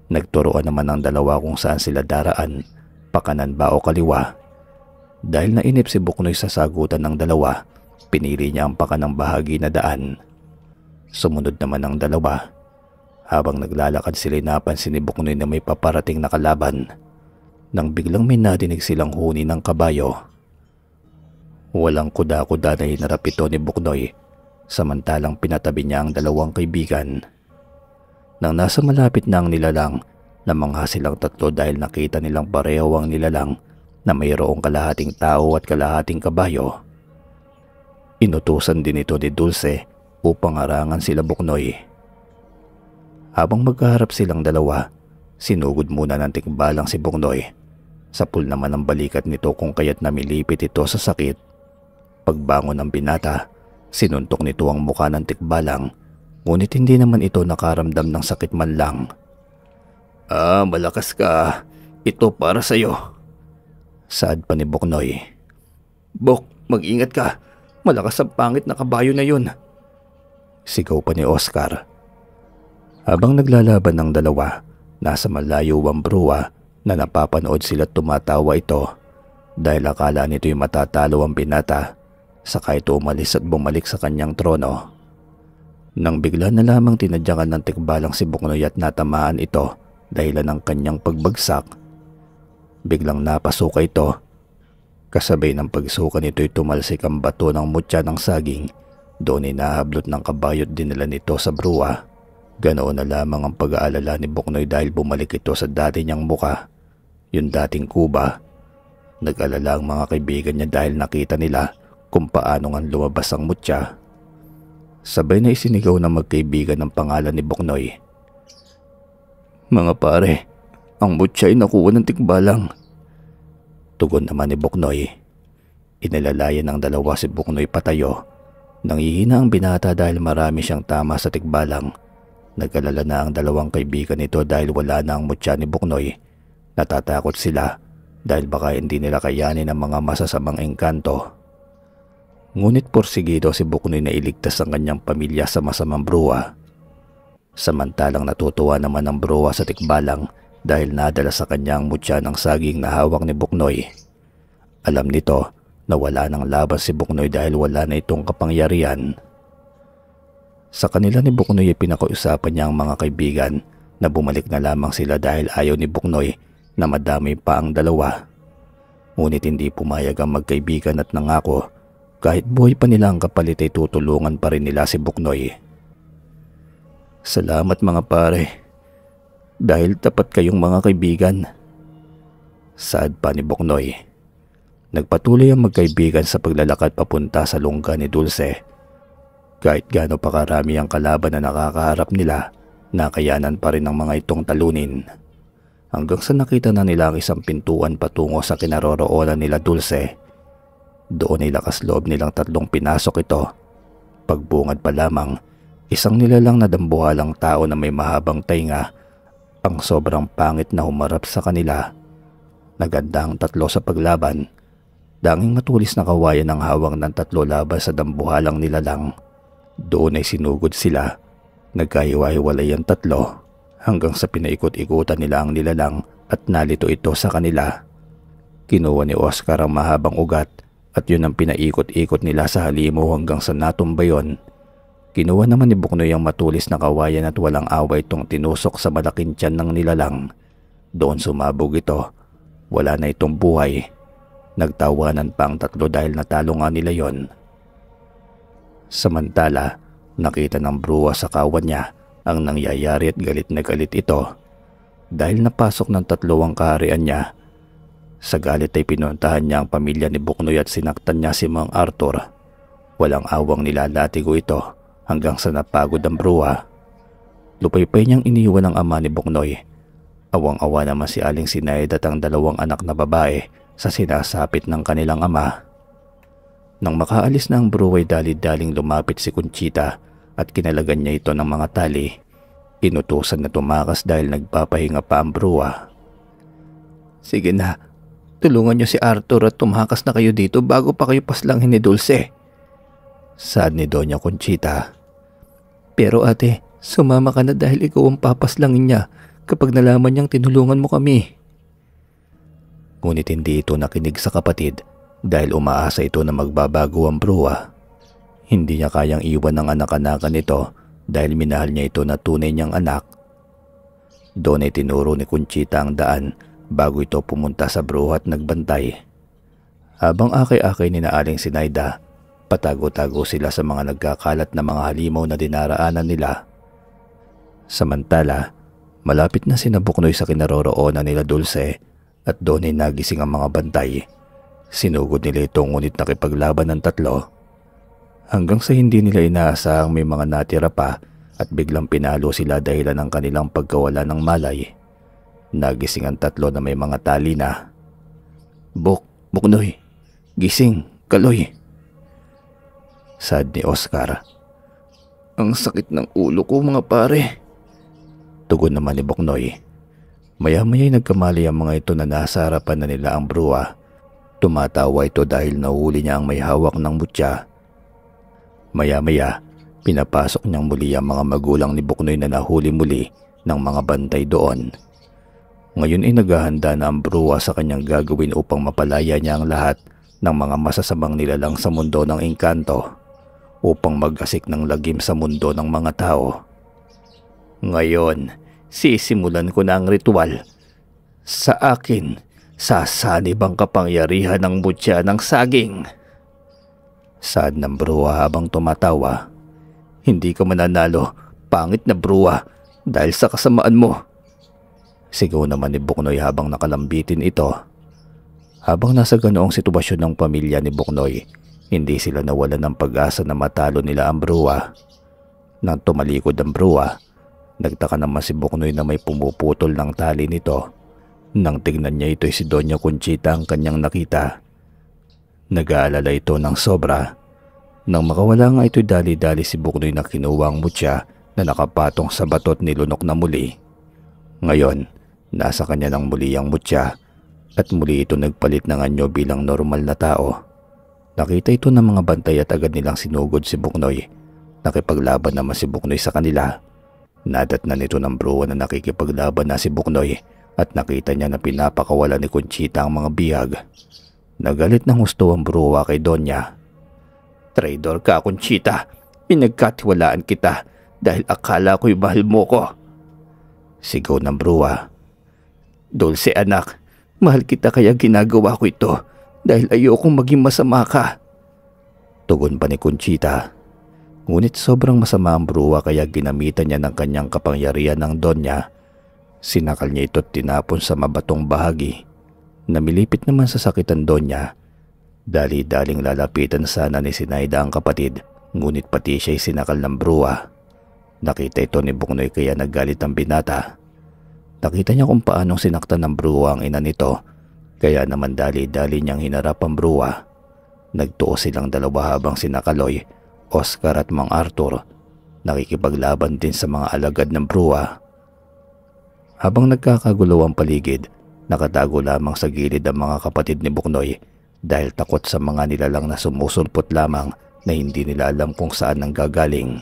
Nagturuan naman ang dalawa kung saan sila daraan, pakanan ba o kaliwa. Dahil nainip si Buknoy sa sagutan ng dalawa, pinili niya ang pakanang bahagi na daan. Sumunod naman ang dalawa. Habang naglalakad sila, napansin ni Buknoy na may paparating na kalaban. Nang biglang may nadinig silang huni ng kabayo. Walang kuda-kuda na hinarap ito ni Buknoy, samantalang pinatabi niya ang dalawang kaibigan. Nang nasa malapit na ang nilalang, namangha silang tatlo dahil nakita nilang pareho ang nilalang na mayroong kalahating tao at kalahating kabayo. Inutusan din ito ni Dulce upang harangan sila Buknoy. Habang magkaharap silang dalawa, sinugod muna ng tikbalang si Buknoy. Sapul naman ang balikat nito kung kaya't namilipit ito sa sakit. Pagbangon ng binata, sinuntok nito ang mukha ng tikbalang, ngunit hindi naman ito nakaramdam ng sakit man lang. Malakas ka. Ito para sa'yo," saad pa ni Buknoy. "Bok, mag-ingat ka. Malakas ang pangit na kabayo na yun," sigaw pa ni Oscar. Habang naglalaban ng dalawa, nasa malayo ang bruha na napapanood sila at tumatawa ito dahil akala nito'y matatalo ang binata. Saka ito umalis at bumalik sa kanyang trono. Nang bigla na lamang tinadyakan ng tikbalang si Buknoy at natamaan ito dahilan ng kanyang pagbagsak. Biglang napasuka ito. Kasabay ng pagsuka nito'y tumalsik ang bato ng mutya ng saging. Doon ay nahablot ng kabayot dinala nito sa bruwa. Ganoon na lamang ang pag-aalala ni Buknoy dahil bumalik ito sa dati niyang muka, yung dating kuba. Nag-alala ang mga kaibigan niya dahil nakita nila kung paano nga lumabas ang mutya. Sabay na isinigaw ng magkaibigan ng pangalan ni Buknoy. "Mga pare, ang mutya ay nakuha ng tikbalang." Tugon naman ni Buknoy. Inilalayan ng dalawa si Buknoy patayo. Nanghihina ang binata dahil marami siyang tama sa tikbalang. Nag-alala na ang dalawang kaibigan nito dahil wala na ang mutya ni Buknoy. Natatakot sila dahil baka hindi nila kayanin ang mga masasamang engkanto. Ngunit porsigido si Buknoy na iligtas ang kanyang pamilya sa masamang bruwa. Samantalang natutuwa naman ang bruwa sa tikbalang dahil nadala sa kanya ang mutya ng saging na hawak ni Buknoy. Alam nito na wala nang laban si Buknoy dahil wala na itong kapangyarihan. Sa kanila ni Buknoy ay pinakiusapan niya ang mga kaibigan na bumalik na lamang sila dahil ayaw ni Buknoy na madami pa ang dalawa. Ngunit hindi pumayag ang magkaibigan at nangako kahit buhay pa nila ang kapalit ay tutulungan pa rin nila si Buknoy. "Salamat mga pare, dahil tapat kayong mga kaibigan." Saad pa ni Buknoy. Nagpatuloy ang magkaibigan sa paglalakad papunta sa lungga ni Dulce. Kahit gaano pa karami ang kalaban na nakakaharap nila, nakayanan pa rin ng mga itong talunin. Hanggang sa nakita na nila ang isang pintuan patungo sa kinaroroonan nila Dulce. Doon ay lakas loob nilang tatlong pinasok ito. Pagbungad pa lamang, isang nilalang na dambuhalang tao na may mahabang tainga ang sobrang pangit na humarap sa kanila. Naganda ang tatlo sa paglaban. Danging matulis na kawayan ang hawak ng tatlo laban sa dambuhalang nilalang. Doon ay sinugod sila. Nagkahiwa-hiwalay ang tatlo hanggang sa pinaikot-ikutan nila ang nilalang at nalito ito sa kanila. Kinuha ni Oscar ang mahabang ugat at yun ang pinaikot-ikot nila sa halimaw hanggang sa natumba yun. Kinuha naman ni Buknoy ang matulis na kawayan at walang away itong tinusok sa malaking tiyan ng nilalang. Doon sumabog ito. Wala na itong buhay. Nagtawanan pa ang tatlo dahil natalo nga nila yon. Samantala, nakita ng bruwa sa kawan niya ang nangyayari at galit na galit ito. Dahil napasok ng tatlo ang kaharian niya. Sa galit ay pinuntahan niya ang pamilya ni Buknoy at sinaktan niya si Mang Arthur. Walang awang nilalatigo ito hanggang sa napagod ang bruwa. Lupaypay niyang iniwan ang ama ni Buknoy. Awang-awa naman si Aling Sinaida at ang dalawang anak na babae sa sinasapit ng kanilang ama. Nang makaalis na ang bruwa ay dali-daling lumapit si Conchita at kinalagan niya ito ng mga tali. Inutusan na tumakas dahil nagpapahinga pa ang bruwa. "Sige na, tulungan niyo si Arthur at tumakas na kayo dito bago pa kayo paslangin ni Dulce," saad ni Doña Conchita. "Pero ate, sumama ka na dahil ikaw ang papaslangin niya kapag nalaman niyang tinulungan mo kami." Ngunit hindi ito nakinig sa kapatid dahil umaasa ito na magbabago ang bruwa. Hindi niya kayang iwan ang anak-anakan nito dahil minahal niya ito na tunay niyang anak. Doon ay tinuro ni Conchita ang daan bago ito pumunta sa bruwa at nagbantay. Habang akay-akay ni Aling Sinaida, patago-tago sila sa mga nagkakalat na mga halimaw na dinaraanan nila. Samantala, malapit na sina Buknoy sa kinaroroonan nila Dulce at doon ay nagising ang mga bantay. Sinugod nila ito ngunit nakipaglaban ng tatlo. Hanggang sa hindi nila inaasahang may mga natira pa at biglang pinalo sila dahilan ng kanilang pagkawala ng malay. Nagising ang tatlo na may mga tali na. Buknoy, gising, Kaloy," saad ni Oscar. "Ang sakit ng ulo ko mga pare," tugon naman ni Buknoy. Maya-maya'y nagkamali ang mga ito na nasa harapan na nila ang bruwa. Tumatawa ito dahil nahuli niya ang may hawak ng mutya. Maya-maya, pinapasok niyang muli ang mga magulang ni Buknoy na nahuli muli ng mga bantay doon. Ngayon ay naghahanda na ang bruwa sa kanyang gagawin upang mapalaya niya ang lahat ng mga masasamang nilalang sa mundo ng engkanto upang mag-asik ng lagim sa mundo ng mga tao. "Ngayon, sisimulan ko na ang ritual. Sa akin, Sasanib ang kapangyarihan ng mutya ng saging. Saad ng bruha habang tumatawa. Hindi ka mananalo, pangit na bruha, dahil sa kasamaan mo. Sigaw naman ni Buknoy habang nakalambitin ito. Habang nasa ganoong sitwasyon ng pamilya ni Buknoy, hindi sila nawalan ng pag-asa na matalo nila ang bruha. Nang tumalikod ang bruha, nagtaka naman si Buknoy na may pumuputol ng tali nito. Nang tignan niya ito'y si Doña Conchita ang kanyang nakita. Nag-aalala ito ng sobra. Nang makawala nga ito'y dali-dali si Buknoy na kinuha ang mutya na nakapatong sa batot nilunok na muli. Ngayon, nasa kanya ng muli ang mutya at muli ito nagpalit ng anyo bilang normal na tao. Nakita ito ng mga bantay at agad nilang sinugod si Buknoy. Nakipaglaban naman si Buknoy sa kanila. Nadatnan nito ng bruha na nakikipaglaban na si Buknoy at nakita niya na pinapakawala ni Conchita ang mga bihag. Nagalit ng husto ang bruha kay Donya. "Traidor ka, Conchita! Pinagkatiwalaan kita dahil akala ko'y mahal mo ko!" Sigaw ng bruha. "Dulce anak, mahal kita kaya ginagawa ko ito dahil ayokong maging masama ka." Tugon pa ni Conchita. Ngunit sobrang masama ang bruha kaya ginamitan niya ng kanyang kapangyarihan ng Donya. Sinakal niya ito at tinapon sa mabatong bahagi. Namilipit naman sa sakit ang Donya. Dali-daling lalapitan sana ni Sinaida ang kapatid, ngunit pati siya'y sinakal ng bruha. Nakita ito ni Buknoy kaya naggalit ang binata. Nakita niya kung paanong sinaktan ng bruha ang ina nito, kaya naman dali-dali niyang hinarap ang bruha. Nagtuo silang dalawa habang sina Kaloy, Oscar at Mang Arthur nakikipaglaban din sa mga alagad ng bruha. Habang nagkakagulo ang paligid, nakatago lamang sa gilid ang mga kapatid ni Buknoy dahil takot sa mga nilalang na sumusulpot lamang na hindi nila alam kung saan nang gagaling.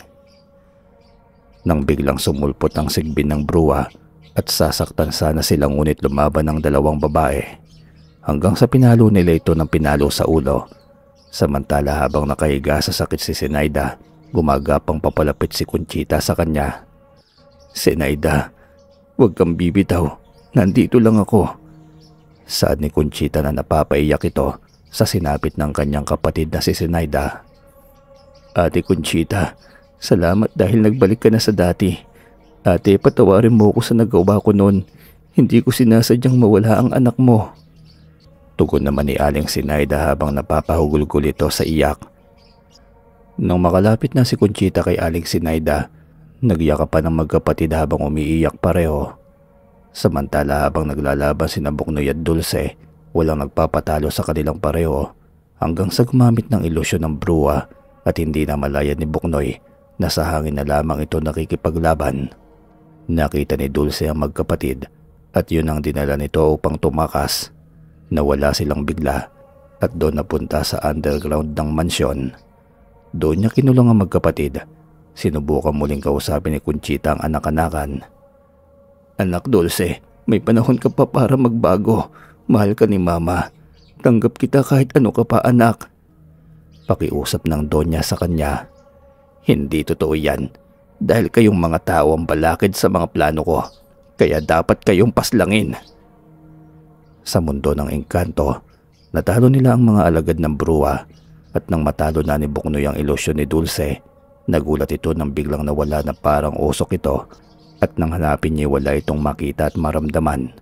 Nang biglang sumulpot ang sigbin ng bruha at sasaktan sana sila ngunit lumaban ang dalawang babae. Hanggang sa pinalo nila ito ng pinalo sa ulo. Samantala habang nakahiga sa sakit si Sinaida, gumagapang papalapit si Conchita sa kanya. "Sinaida, huwag kang bibitaw. Nandito lang ako." Saad ni Conchita na napapaiyak ito sa sinapit ng kanyang kapatid na si Sinaida. "Ate Conchita, salamat dahil nagbalik ka na sa dati. Ate, patawarin mo ako sa nagawa ko noon. Hindi ko sinasadyang mawala ang anak mo." Tugon naman ni Aling Sinaida habang napapahugulgul ito sa iyak. Nang makalapit na si Conchita kay Aling Sinaida, nagyakapan ng magkapatid habang umiiyak pareho. Samantala habang naglalaban sina Buknoy at Dulce, walang nagpapatalo sa kanilang pareho hanggang sa gumamit ng ilusyon ng bruha at hindi na malaya ni Buknoy na sa hangin na lamang ito nakikipaglaban. Nakita ni Dulce ang magkapatid at yun ang dinala nito upang tumakas. Nawala silang bigla at doon napunta sa underground ng mansyon. Doon niya kinulong ang magkapatid. Sinubukan muling kausapin ni Conchita ang anak-anakan. "Anak Dulce, may panahon ka pa para magbago. Mahal ka ni Mama. Tanggap kita kahit ano ka pa, anak." Pakiusap ng Donya sa kanya. "Hindi totoo yan. Dahil kayong mga tao ang balakid sa mga plano ko. Kaya dapat kayong paslangin." Sa mundo ng engkanto, natalo nila ang mga alagad ng bruha at nang matalo na ni Buknoy ang ilusyon ni Dulce, nagulat ito nang biglang nawala na parang usok ito at nang hanapin niya wala itong makita at maramdaman.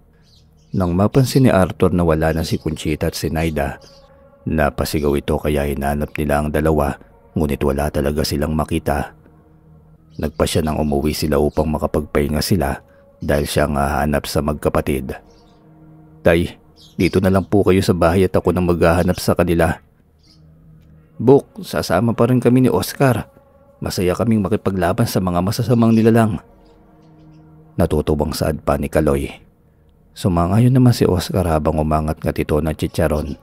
Nang mapansin ni Arthur na wala na si Conchita at Sinaida, napasigaw ito kaya hinanap nila ang dalawa ngunit wala talaga silang makita. Nagpa siya nang umuwi sila upang makapagpahinga sila dahil siya ang hahanap sa magkapatid. "Tay, dito na lang po kayo sa bahay at ako nang maghahanap sa kanila." "Buk, sasama pa rin kami ni Oscar. Masaya kaming makipaglaban sa mga masasamang nilalang." Natutubang saad pa ni Kaloy. Sumangayon naman si Oscar habang umangat-ngat ito ng chicharon.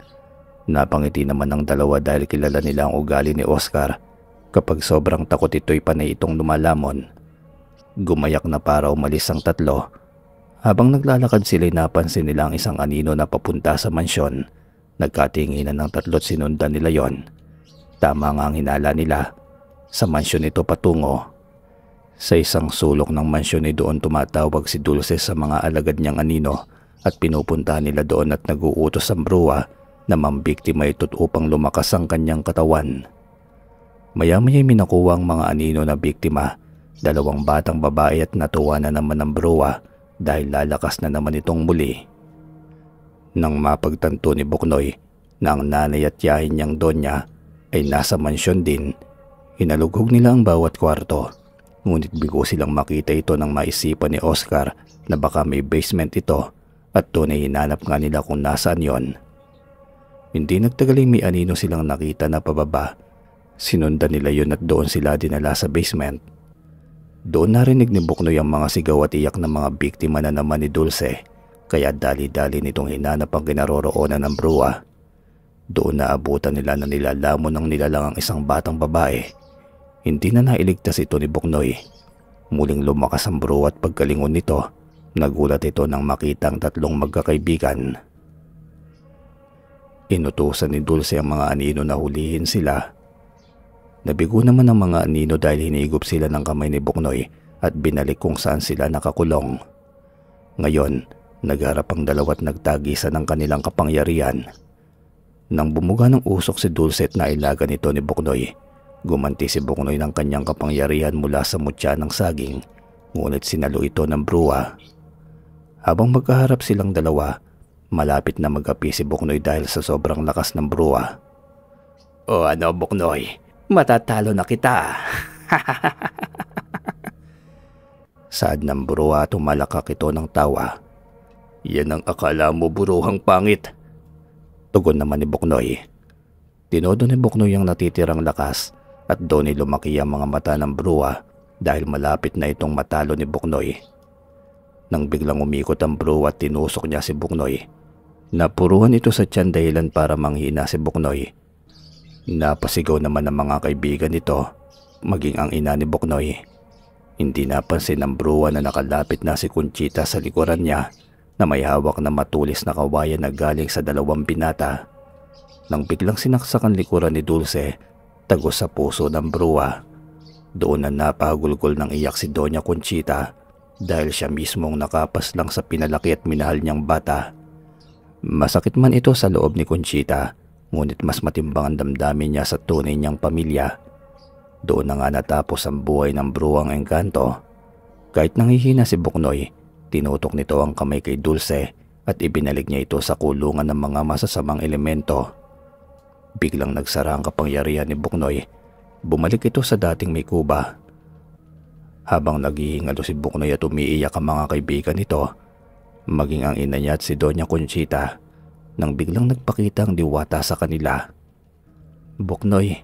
Napangiti naman ng dalawa dahil kilala nila ang ugali ni Oscar. Kapag sobrang takot ito'y panay itong lumalamon. Gumayak na para umalis ang tatlo. Habang naglalakad sila'y napansin nila ang isang anino na papunta sa mansyon. Nagkatinginan ng tatlo't sinundan nila yon. Tama nga ang hinala nila. Sa mansyon ito patungo. Sa isang sulok ng mansyon ay doon tumatawag si Dulce sa mga alagad niyang anino at pinupunta nila doon at nag-uutos ang bruwa na mambiktima ito upang lumakas ang kanyang katawan. Maya-maya'y minakuha ang mga anino na biktima, 2 batang babae, at natuwa na naman ang bruwa dahil lalakas na naman itong muli. Nang mapagtanto ni Buknoy na ang nanay at yahin niyang Donya ay nasa mansyon din, hinalughog nila ang bawat kwarto. Ngunit bigo silang makita ito nang maisipan ni Oscar na baka may basement ito at doon ay hinanap nga nila kung nasaan yon. Hindi nagtagaling may anino silang nakita na pababa. Sinundan nila yun at doon sila dinala sa basement. Doon narinig ni Buknoy ang mga sigaw at iyak ng mga biktima na naman ni Dulce, kaya dali-dali nitong hinanap ang kinaroroonan ng bruwa. Doon naabutan nila na nilalamon ng nilalang ang isang batang babae. Hindi na nailigtas ito ni Buknoy. Muling lumakas ang bruwa at pagkalingon nito, nagulat ito nang makita ang 3 magkakaibigan. Inutusan ni Dulce ang mga anino na hulihin sila. Nabigo naman ang mga anino dahil hinigop sila ng kamay ni Buknoy at binalik kung saan sila nakakulong. Ngayon, nagharap ang 2 at nagtagisan ng kanilang kapangyarihan. Nang bumuga ng usok si Dulce at nailagan ito ni Buknoy, gumanti si Buknoy ng kanyang kapangyarihan mula sa mutya ng saging, ngunit sinalo ito ng bruwa. Habang magkaharap silang 2, malapit na mag-api si Buknoy dahil sa sobrang lakas ng bruwa. "O ano, Buknoy? Matatalo na kita." Saad ng bruwa, tumalakak ito ng tawa. "Yan ang akala mo, buruhang pangit," tugon naman ni Buknoy. Tinodo ni Buknoy ang natitirang lakas at doon ay lumaki ang mga mata ng bruwa dahil malapit na itong matalo ni Buknoy. Nang biglang umikot ang bruwa at tinusok niya si Buknoy, napuruhan ito sa tiyan dahilan para manghina si Buknoy. Napasigaw naman ang mga kaibigan nito, maging ang ina ni Buknoy. Hindi napansin ng bruwa na nakalapit na si Conchita sa likuran niya na may hawak na matulis na kawayan na galing sa 2 binata. Nang biglang sinaksak ang likuran ni Dulce, tagos sa puso ng bruwa. Doon na napahagulgol ng iyak si Doña Conchita dahil siya mismong nakapas lang sa pinalaki at minahal niyang bata. Masakit man ito sa loob ni Conchita, ngunit mas matimbang ang damdamin niya sa tunay niyang pamilya. Doon na nga natapos ang buhay ng bruwang engkanto. Kahit nanghihina si Buknoy, tinutok nito ang kamay kay Dulce at ibinalik niya ito sa kulungan ng mga masasamang elemento. Biglang nagsara ang kapangyarihan ni Buknoy. Bumalik ito sa dating may kuba. Habang naghihingalo si Buknoy at umiiyak ang mga kaibigan nito, maging ang ina niya at si Doña Conchita, nang biglang nagpakita ang diwata sa kanila. "Buknoy,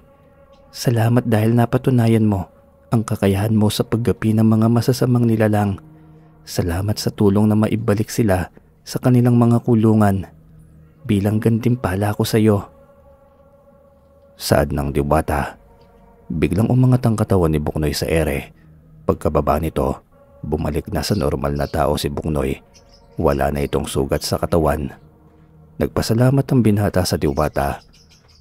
salamat dahil napatunayan mo ang kakayahan mo sa paggapi ng mga masasamang nilalang. Salamat sa tulong na maibalik sila sa kanilang mga kulungan. Bilang gantimpala ko sa iyo." Saad ng diwata. Biglang umangat ang katawan ni Buknoy sa ere. Pagkababa nito, bumalik na sa normal na tao si Buknoy. Wala na itong sugat sa katawan. Nagpasalamat ang binata sa diwata.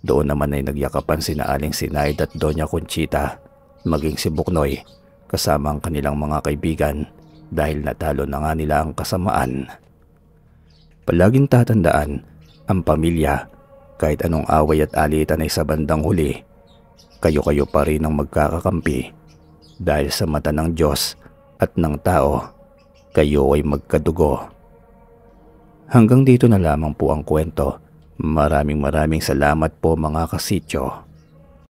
Doon naman ay nagyakapan sina Aling Sinaid at Doña Conchita, maging si Buknoy, kasama ang kanilang mga kaibigan dahil natalo na nga nila ang kasamaan. Palaging tatandaan, ang pamilya, kahit anong away at alitan ay sa bandang huli, kayo-kayo pa rin ang magkakakampi dahil sa mata ng Diyos at ng tao, kayo ay magkadugo. Hanggang dito na lamang po ang kwento. Maraming salamat po mga kasityo.